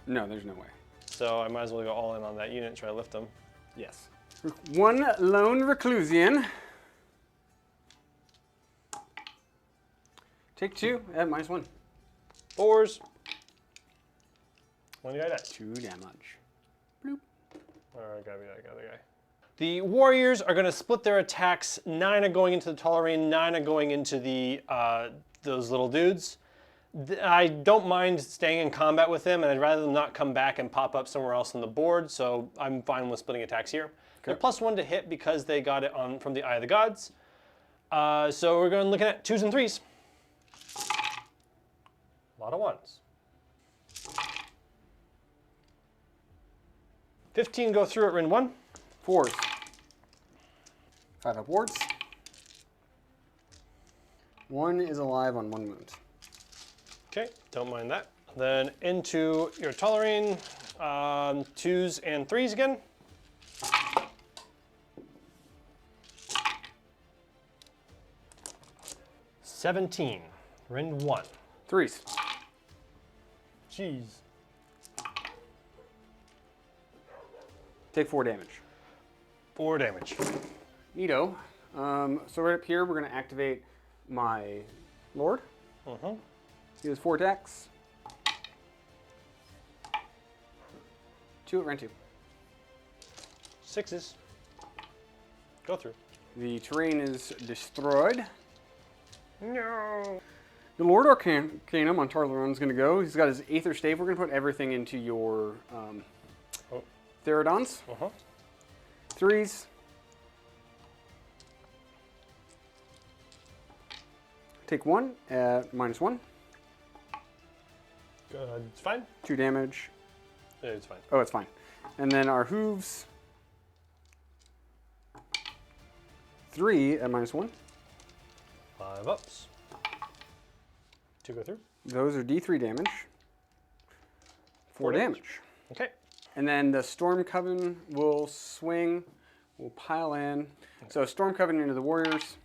No, there's no way. So I might as well go all in on that unit and try to lift them. Yes. 1 lone reclusian. Take 2 at -1. 4s. 1 guy died. 2 damage. Bloop. Alright, gotta be that other guy. The Warriors are going to split their attacks. 9 are going into the Tolerain, 9 are going into the those little dudes. I don't mind staying in combat with them, and I'd rather them not come back and pop up somewhere else on the board, so I'm fine with splitting attacks here. They're +1 to hit because they got it on from the Eye of the Gods. So we're going looking at 2s and 3s. A lot of 1s. 15 go through at Rin 1. 4s. 5 up wards. 1 is alive on 1 wound. Okay, don't mind that. Then into your Tolerain, 2s and 3s again. $17, Rin 1. 3s. Jeez. Take 4 damage. 4 damage. Neato. So right up here, we're going to activate my Lord. He has 4 attacks. 2 at Ren 2. 6s. Go through. The terrain is destroyed. No. The Lord-Arcanum on Tarleron is going to go. He's got his Aether Stave. We're going to put everything into your Theridons. 3s. Take 1 at -1. It's fine. 2 damage. Yeah, it's fine. Oh, it's fine. And then our hooves. 3 at -1. 5 ups. 2 go through. Those are D3 damage. 4 damage. Okay. And then the Storm Coven will swing. We'll pile in. So Storm Coven into the Warriors.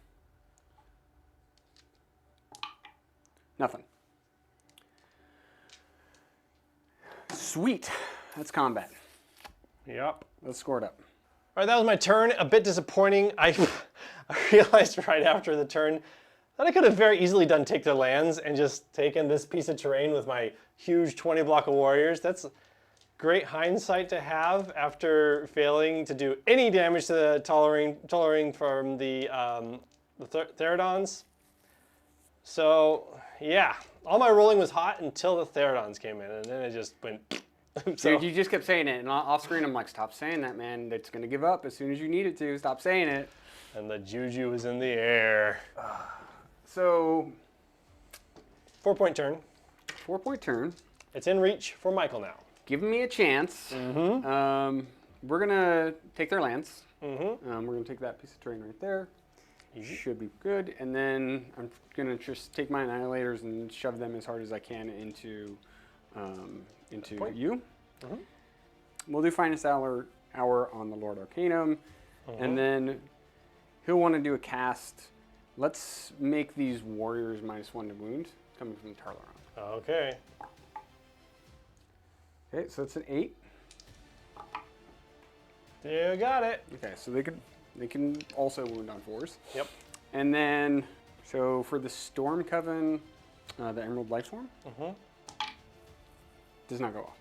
Nothing. Sweet. That's combat. Yep. Let's score it up. All right, that was my turn. A bit disappointing. I realized right after the turn that I could have very easily done take their lands and just taken this piece of terrain with my huge 20 block of warriors. That's great hindsight to have after failing to do any damage to the Tolerain from the Theridons. So yeah, all my rolling was hot until the Theridons came in, and then it just went. So, Dude, you just kept saying it, and off screen I'm like, stop saying that, man. It's going to give up as soon as you need it to. Stop saying it. and the juju was in the air. So 4-point turn. 4-point turn. It's in reach for Michael now. Giving me a chance. We're gonna take their lands. We're gonna take that piece of terrain right there. Easy. Should be good. And then I'm gonna just take my annihilators and shove them as hard as I can into you. We'll do finest hour on the Lord-Arcanum, and then he'll want to do a cast. Let's make these warriors -1 to wound coming from Tarlaron. Okay. Okay, so that's an 8. You got it. Okay, so they can also wound on 4s. Yep. And then, so for the Storm Coven, the Emerald Lightsworn does not go off.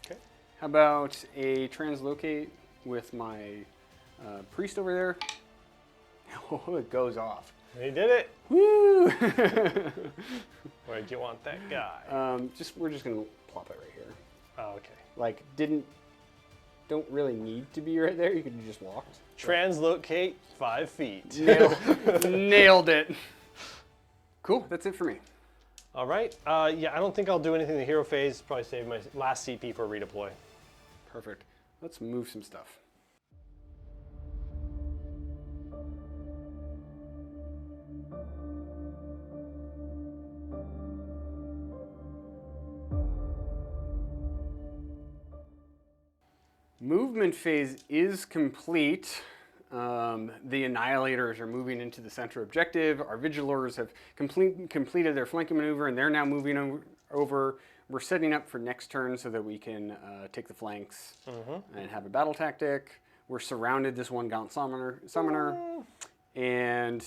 Okay. How about a translocate with my priest over there? Oh, it goes off. He did it. Woo! Where'd you want that guy? We're just gonna plop it right here. Oh, okay. Like, don't really need to be right there. You could have just walked. Translocate 5 feet. Nailed it. Cool. That's it for me. All right. Yeah, I don't think I'll do anything in the hero phase. Probably save my last CP for redeploy. Perfect. Let's move some stuff. Movement phase is complete. The Annihilators are moving into the center objective. Our Vigilors have completed their flanking maneuver, and they're now moving over. We're setting up for next turn so that we can take the flanks and have a battle tactic. We're surrounded this one Gaunt Summoner, and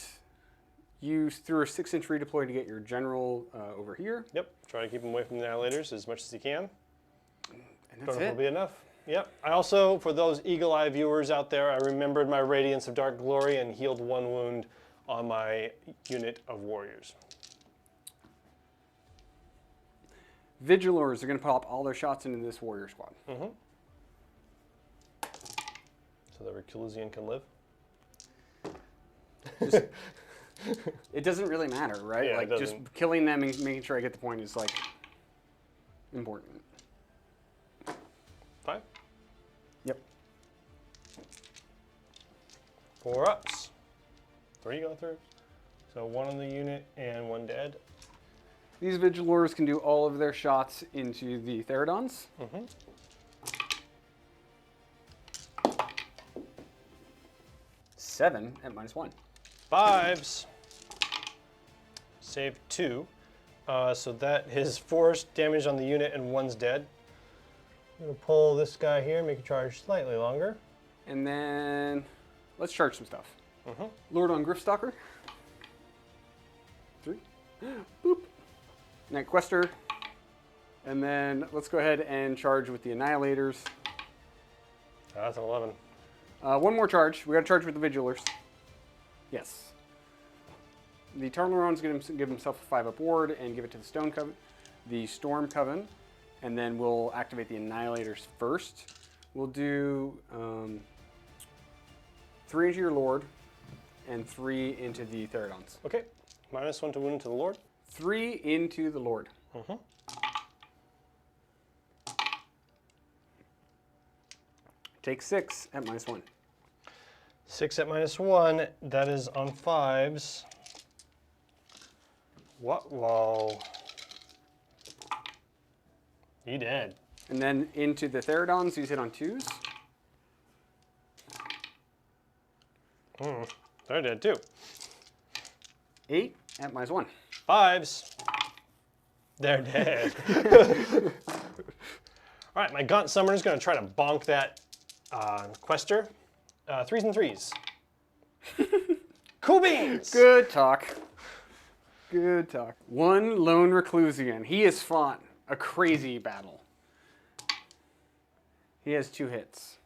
you threw a 6-inch redeploy to get your general over here. Yep. Try to keep him away from the Annihilators as much as you can. And Don't that's know if it'll be it. enough. Yep. I also, for those eagle-eye viewers out there, I remembered my Radiance of Dark Glory and healed 1 wound on my unit of warriors. Vigilors are going to pop all their shots into this warrior squad. So the Reclusian can live. It doesn't really matter, right? Yeah, it like, just doesn't. killing them and making sure I get the point is, like, important. 5. Yep. 4 ups. 3 go through. So 1 on the unit and 1 dead. These Vigilors can do all of their shots into the Theridons. 7 at -1. 5s. Save 2. So that is 4 damage on the unit and 1's dead. I'm going to pull this guy here, make it charge slightly longer. And then let's charge some stuff. Lord on Griffstalker. 3. Boop. Night Quester. And then let's go ahead and charge with the Annihilators. That's an 11. 1 more charge. We got to charge with the Vigilors. Yes. The Tarlaron's going to give himself a 5-up ward and give it to the Storm Coven. And then we'll activate the Annihilators first. We'll do 3 into your Lord and 3 into the Theridons. Okay. -1 to wound to the Lord. 3 into the Lord. Take 6 at -1. 6 at -1. That is on 5s. What? Whoa. He dead. And then into the Theridons, these hit on 2s. They're dead too. 8 at -1. 5s. They're dead. All right, my Gaunt Summoner's going to try to bonk that Quester. 3s and 3s. Cool beans! Good talk. Good talk. 1 lone Reclusian. He has fought a crazy battle. He has 2 hits.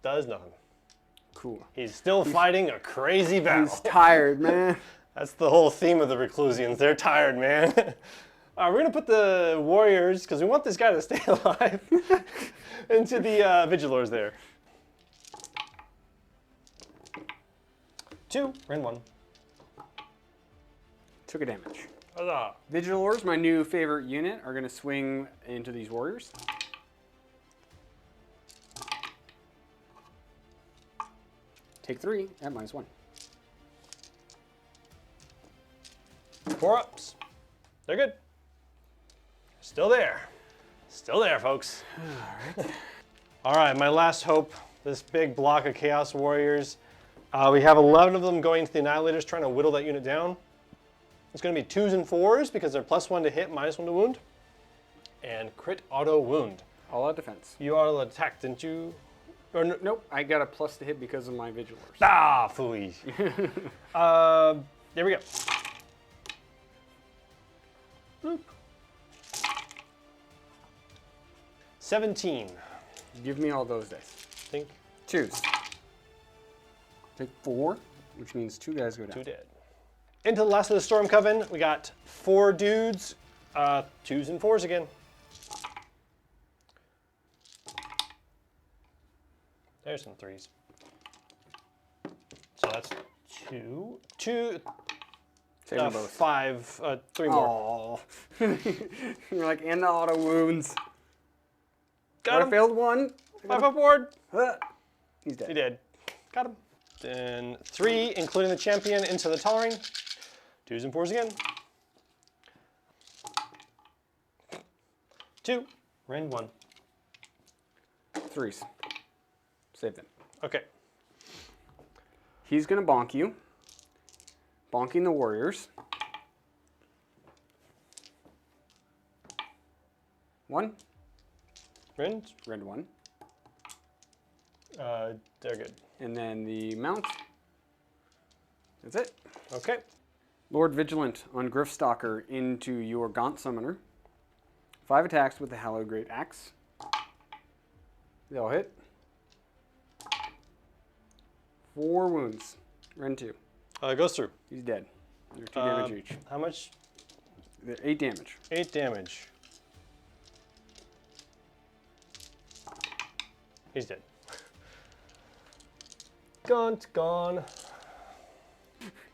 Does nothing. Cool. He's still fighting a crazy battle. He's tired, man. That's the whole theme of the Reclusians. They're tired, man. We're going to put the warriors, because we want this guy to stay alive, into the Vigilors there. 2, ran 1. Took a damage. Huzzah. Vigilors, my new favorite unit, are going to swing into these warriors. Take 3 at -1. 4 ups. They're good. Still there. Still there, folks. All right, my last hope, this big block of Chaos Warriors. We have 11 of them going to the Annihilators, trying to whittle that unit down. It's going to be 2s and 4s because they're +1 to hit, -1 to wound. And crit auto wound. All out defense. You auto attack, didn't you? Or Nope, I got a +1 to hit because of my Vigilors. Ah, phooey. There we go. Bloop. 17. Give me all those dice. Think 2s. Take 4, which means 2 guys go down. 2 dead. Into the last of the Storm Coven, we got 4 dudes, 2s and 4s again. There's some 3s. So that's 2, Save them both. 5, 3 more. Aww. You're like, and the auto wounds. Got I him. failed 1. 5 up ward. He's dead. He did. Got him. Then 3, including the champion, into the Tollering. 2s and 4s again. 2. Rend 1. 3s. Save them. Okay. He's going to bonk you. Bonking the warriors. 1. Rend. Rend 1. They're good. And then the mount. That's it. Okay. Lord Vigilant on Griffstalker into your Gaunt Summoner. 5 attacks with the Hallowed Great Axe. They all hit. 4 wounds. Rend 2. It goes through. He's dead. They're 2 damage each. How much? They're 8 damage. 8 damage. He's dead. Gaunt, gone.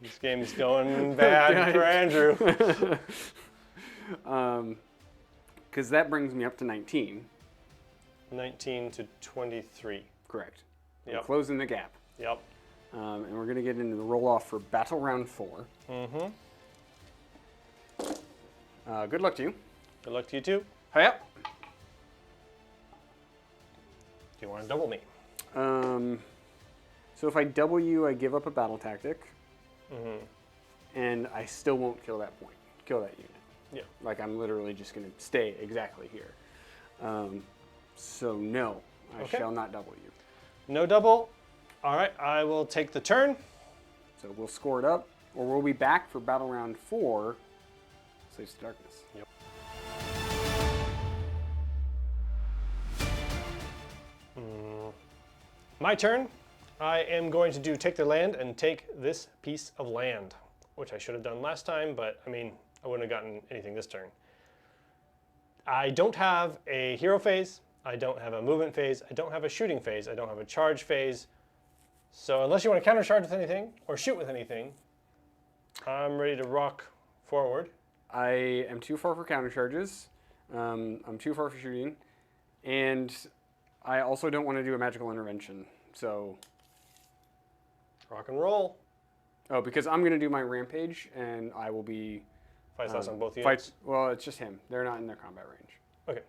This game's going bad for Andrew. Because that brings me up to 19. 19 to 23. Correct. I'm Yep. closing the gap. Yep. And we're going to get into the roll-off for Battle Round 4. Mm-hmm. Good luck to you. Good luck to you too. Hi up. Do you want to double me? So if I double you, I give up a battle tactic. Mm-hmm. And I still won't kill that point. Kill that unit. Yeah. Like I'm literally just going to stay exactly here. So no, I Okay. shall not double you. No double. All right, I will take the turn. So we'll score it up, or we'll be back for Battle Round 4, Slaves to Darkness. Yep. My turn. I am going to do take their land and take this piece of land, which I should have done last time, but I mean, I wouldn't have gotten anything this turn. I don't have a hero phase. I don't have a movement phase. I don't have a shooting phase. I don't have a charge phase. So unless you want to counter charge with anything or shoot with anything, I'm ready to rock forward. I am too far for counter charges. I'm too far for shooting. And I also don't want to do a magical intervention. So, Rock and roll. oh, because I'm going to do my rampage, and I will be... Fight slots on both units. Well, it's just him. They're not in their combat range. Okay.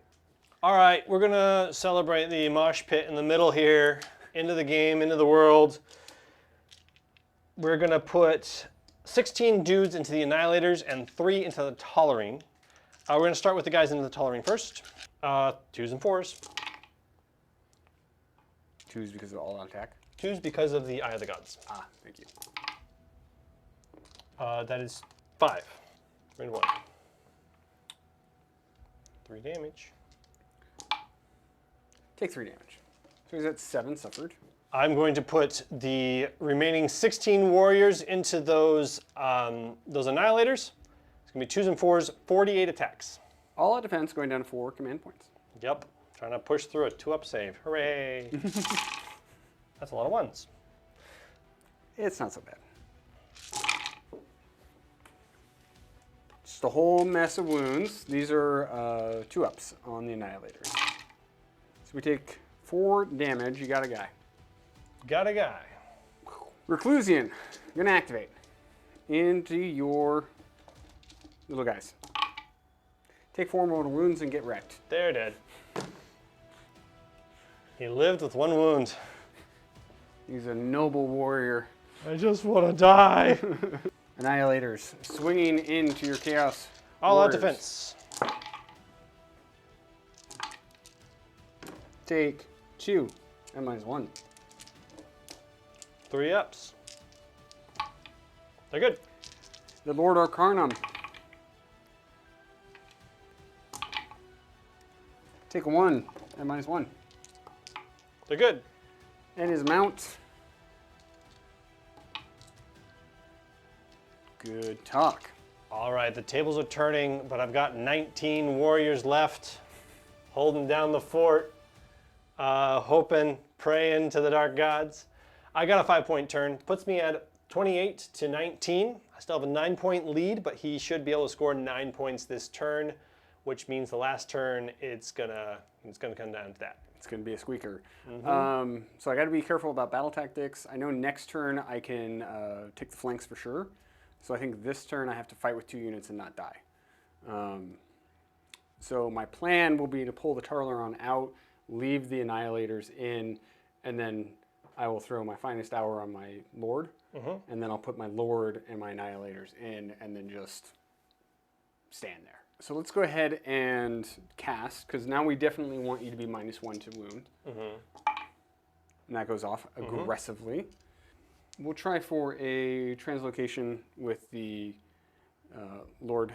All right, we're going to celebrate the mosh pit in the middle here. Into the game, into the world. We're going to put 16 dudes into the Annihilators and 3 into the Tollering. We're going to start with the guys into the Tollering first. 2s and 4s. 2s because of all-out attack. 2s because of the Eye of the Gods. Ah, thank you. That is 5. Rend 1. 3 damage. Take 3 damage. So he's at 7 suffered. I'm going to put the remaining 16 warriors into those Annihilators. It's going to be 2s and 4s, 48 attacks. All-out defense going down to 4 command points. Yep. Trying to push through a 2-up save. Hooray. That's a lot of 1s. It's not so bad. Just a whole mess of wounds. These are 2-ups on the Annihilators. So we take 4 damage. You got a guy. Got a guy. Reclusian, you're gonna activate into your little guys. Take 4 mortal wounds and get wrecked. They're dead. He lived with 1 wound. He's a noble warrior. I just want to die. Annihilators, swinging into your chaos. All out warriors. defense. Take 2 and -1. 3 ups. They're good. The Lord-Arcanum. Take 1 and -1. They're good. And his mount. Good talk. All right, the tables are turning, but I've got 19 warriors left, holding down the fort, hoping, praying to the dark gods. I got a 5-point turn, puts me at 28 to 19. I still have a 9-point lead, but he should be able to score 9 points this turn, which means the last turn it's gonna come down to that. It's going to be a squeaker. So I got to be careful about battle tactics. I know next turn I can take the flanks for sure. So I think this turn I have to fight with 2 units and not die. So my plan will be to pull the Tarlaron out, leave the Annihilators in, and then I will throw my finest hour on my Lord, and then I'll put my Lord and my Annihilators in, and then just stand there. So let's go ahead and cast, because now we definitely want you to be -1 to wound. And that goes off aggressively. We'll try for a translocation with the Lord.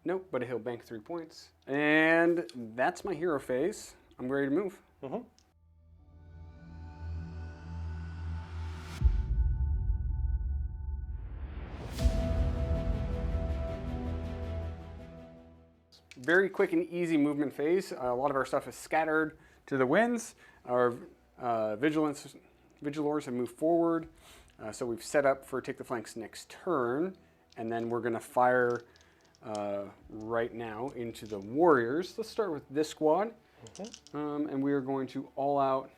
Nope, but he'll bank 3 points. And that's my hero phase. I'm ready to move. Very quick and easy movement phase. A lot of our stuff is scattered to the winds. Our Vigilors have moved forward. So we've set up for take the flanks next turn. And then we're going to fire right now into the warriors. Let's start with this squad. And we are going to all out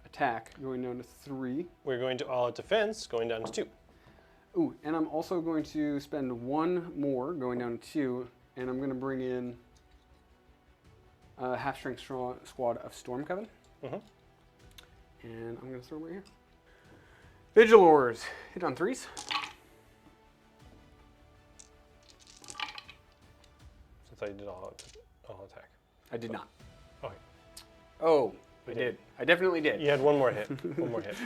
attack going down to 3. We're going to all out defense going down to 2. Ooh, and I'm also going to spend 1 more going down to 2. And I'm going to bring in a half-strength squad of Storm Coven. And I'm going to throw them right here. Vigilors, hit on 3s. I thought you did all attack. I did not. Okay. Oh, I did. I definitely did. You had 1 more hit. 1 more hit.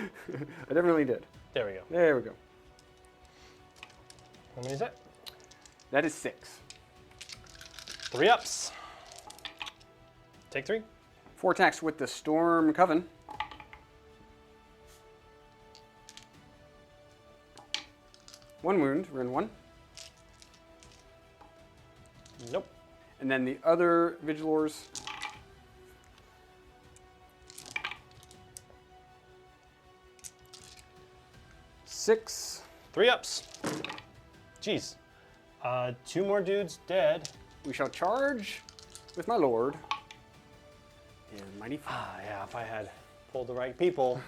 I definitely did. There we go. There we go. How many is that? That is 6. 3 ups. Take 3. 4 attacks with the Storm Coven. One wound, run 1. Nope. And then the other Vigilors. Six. 3 ups. Jeez. 2 more dudes dead. We shall charge with my Lord. And mighty five. Yeah, if I had pulled the right people.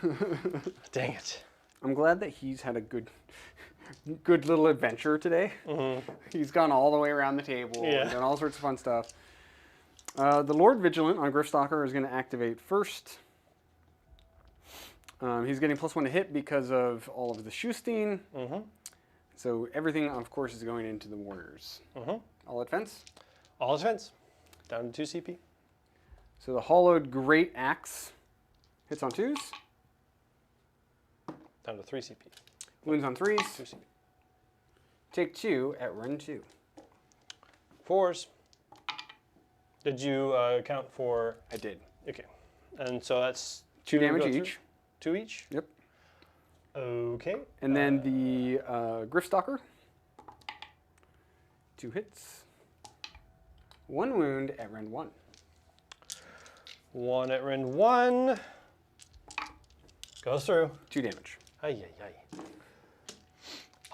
Dang it. I'm glad that he's had a good little adventure today. He's gone all the way around the table and done all sorts of fun stuff. The Lord Vigilant on Griffstalker is going to activate first. He's getting +1 to hit because of all of the Schustein. So everything, of course, is going into the warriors. All defense? All defense. Down to 2 CP. So the Hollowed Great Axe hits on 2s. Down to 3 CP. Wounds on 3s. 2 CP. Take 2 at run 2. 4s. Did you count for? I did. Okay. And so that's 2 damage go through? each. 2 each? Yep. Okay. And then the Griffstalker. 2 hits. 1 wound at rend 1. 1 at rend 1. Goes through. 2 damage. Ay, ay, ay.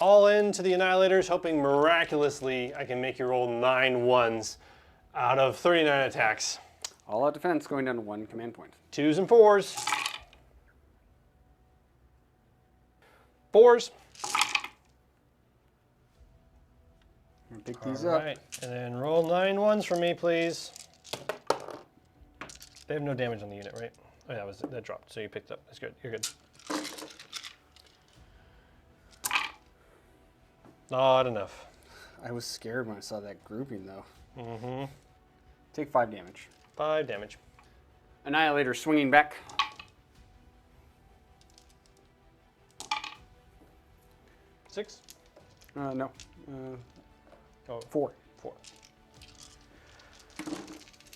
all into the Annihilators, hoping miraculously I can make you roll 9 1s out of 39 attacks. All out defense going down to 1 command point. 2s and 4s. 4s. Pick these All up. right, and then roll 9 1s for me, please. They have no damage on the unit, right? Oh, yeah, that dropped, so you picked up. That's good. You're good. Not enough. I was scared when I saw that grouping, though. Mm-hmm. Take 5 damage. 5 damage. Annihilator swinging back. Six? No. Oh, 4.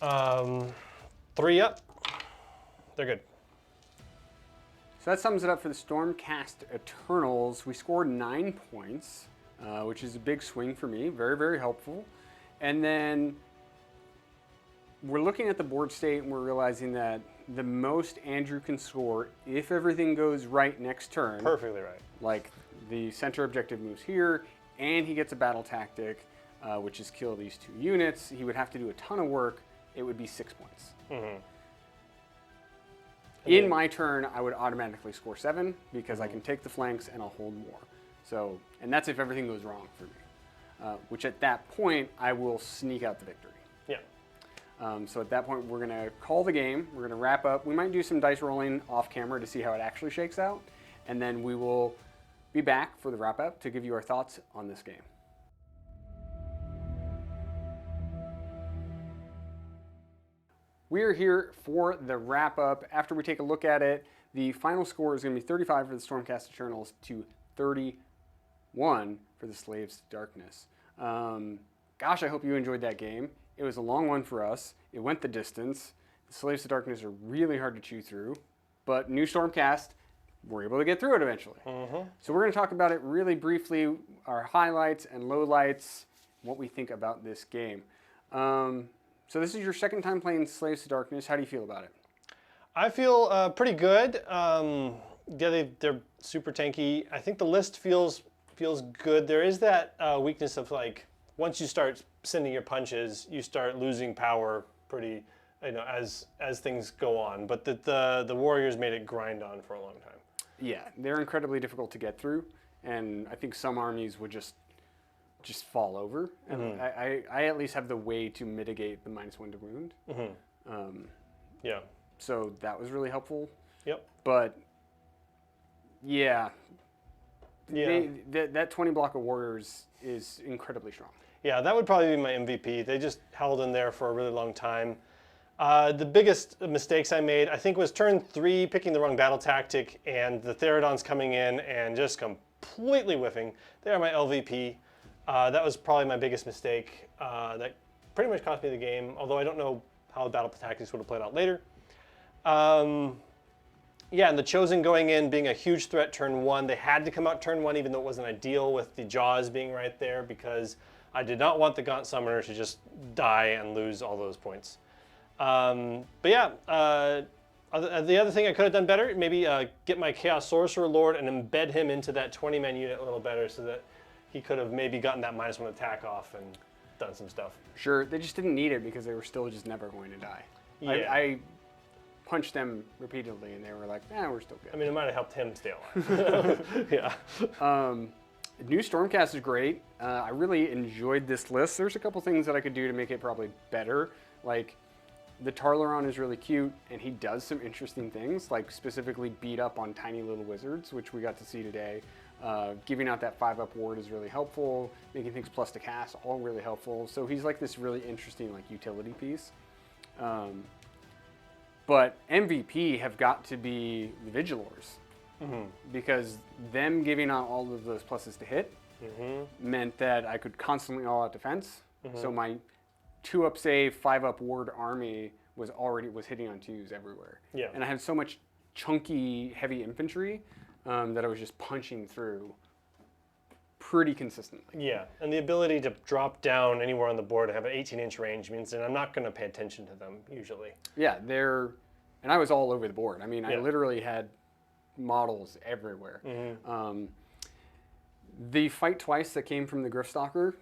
4. 3 up. They're good. So that sums it up for the Stormcast Eternals. We scored 9 points, which is a big swing for me. Very, very helpful. And then we're looking at the board state and we're realizing that the most Andrew can score, if everything goes right next turn, Perfectly right. like the center objective moves here, and he gets a battle tactic, which is kill these 2 units, he would have to do a ton of work. It would be 6 points. Mm-hmm. In my turn, I would automatically score 7 because I can take the flanks and I'll hold more. So, and that's if everything goes wrong for me. Which at that point, I will sneak out the victory. Yeah. So at that point, we're going to call the game. We're going to wrap up. We might do some dice rolling off camera to see how it actually shakes out. And then we will be back for the wrap up to give you our thoughts on this game. We are here for the wrap up. After we take a look at it, the final score is going to be 35 for the Stormcast Eternals to 31 for the Slaves to Darkness. Gosh, I hope you enjoyed that game. It was a long one for us. It went the distance. The Slaves to Darkness are really hard to chew through, but new Stormcast, we're able to get through it eventually. So we're going to talk about it really briefly, our highlights and lowlights, what we think about this game. So this is your second time playing Slaves to Darkness. How do you feel about it? I feel pretty good. Yeah, they're super tanky. I think the list feels good. There is that weakness of like, once you start sending your punches, you start losing power pretty, as things go on. But the Warriors made it grind on for a long time. Yeah, they're incredibly difficult to get through, and I think some armies would just fall over. And I at least have the way to mitigate the -1 to wound. Yeah. So that was really helpful. Yep. But yeah, Yeah. that 20 block of Warriors is incredibly strong. Yeah, that would probably be my MVP. They just held in there for a really long time. The biggest mistakes I made, I think, was turn 3, picking the wrong battle tactic, and the Therodons coming in and just completely whiffing. They are my LVP. That was probably my biggest mistake. That pretty much cost me the game, although I don't know how the battle tactics would have played out later. Yeah, and the Chosen going in, being a huge threat turn 1. They had to come out turn 1, even though it wasn't ideal with the Jaws being right there, because I did not want the Gaunt Summoner to just die and lose all those points. But yeah, the other thing I could have done better, maybe get my Chaos Sorcerer Lord and embed him into that 20-man unit a little better so that he could have maybe gotten that -1 attack off and done some stuff. Sure, they just didn't need it because they were still just never going to die. Yeah. I punched them repeatedly and they were like, we're still good. I mean, it might have helped him stay alive. Yeah. New Stormcast is great. I really enjoyed this list. There's a couple things that I could do to make it probably better. Like, the Tarlaron is really cute, and he does some interesting things, like specifically beat up on tiny little wizards, which we got to see today. Giving out that 5-up ward is really helpful. Making things plus to cast, all really helpful. So he's like this really interesting like utility piece. But MVP have got to be the Vigilors. Because them giving out all of those pluses to hit meant that I could constantly all out defense. So my 2-up save, 5-up ward army was hitting on 2s everywhere. Yeah. And I had so much chunky, heavy infantry that I was just punching through pretty consistently. Yeah, and the ability to drop down anywhere on the board and have an 18-inch range means that I'm not going to pay attention to them usually. Yeah, and I was all over the board. I mean, I Yeah. literally had models everywhere. The fight twice that came from the Griffstalker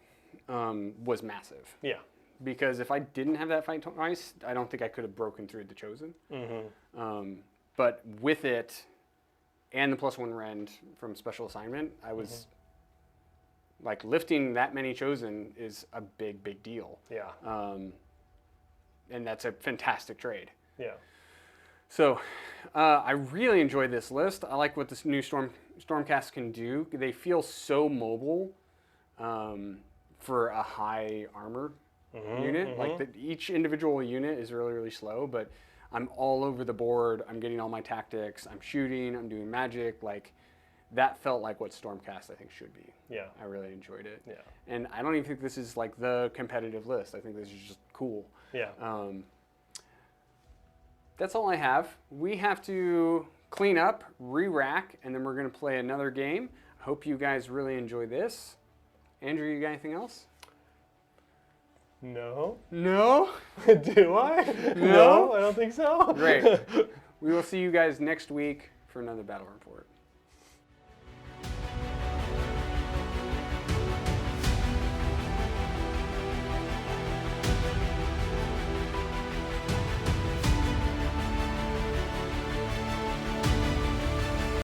was massive. Yeah. Because if I didn't have that fight twice, I don't think I could have broken through the Chosen. But with it and the +1 rend from special assignment, I was like lifting that many Chosen is a big deal. Yeah. And that's a fantastic trade. Yeah. So I really enjoyed this list. I like what this new Stormcast can do. They feel so mobile for a high armor unit. Like each individual unit is really slow, but I'm all over the board. I'm getting all my tactics. I'm shooting. I'm doing magic. Like that felt like what Stormcast I think should be. Yeah. I really enjoyed it. Yeah. And I don't even think this is like the competitive list. I think this is just cool. Yeah. That's all I have. We have to clean up, re-rack, and then we're going to play another game. I hope you guys really enjoy this. Andrew, you got anything else? No. No? Do I? No, I don't think so. Great. We will see you guys next week for another Battle Report.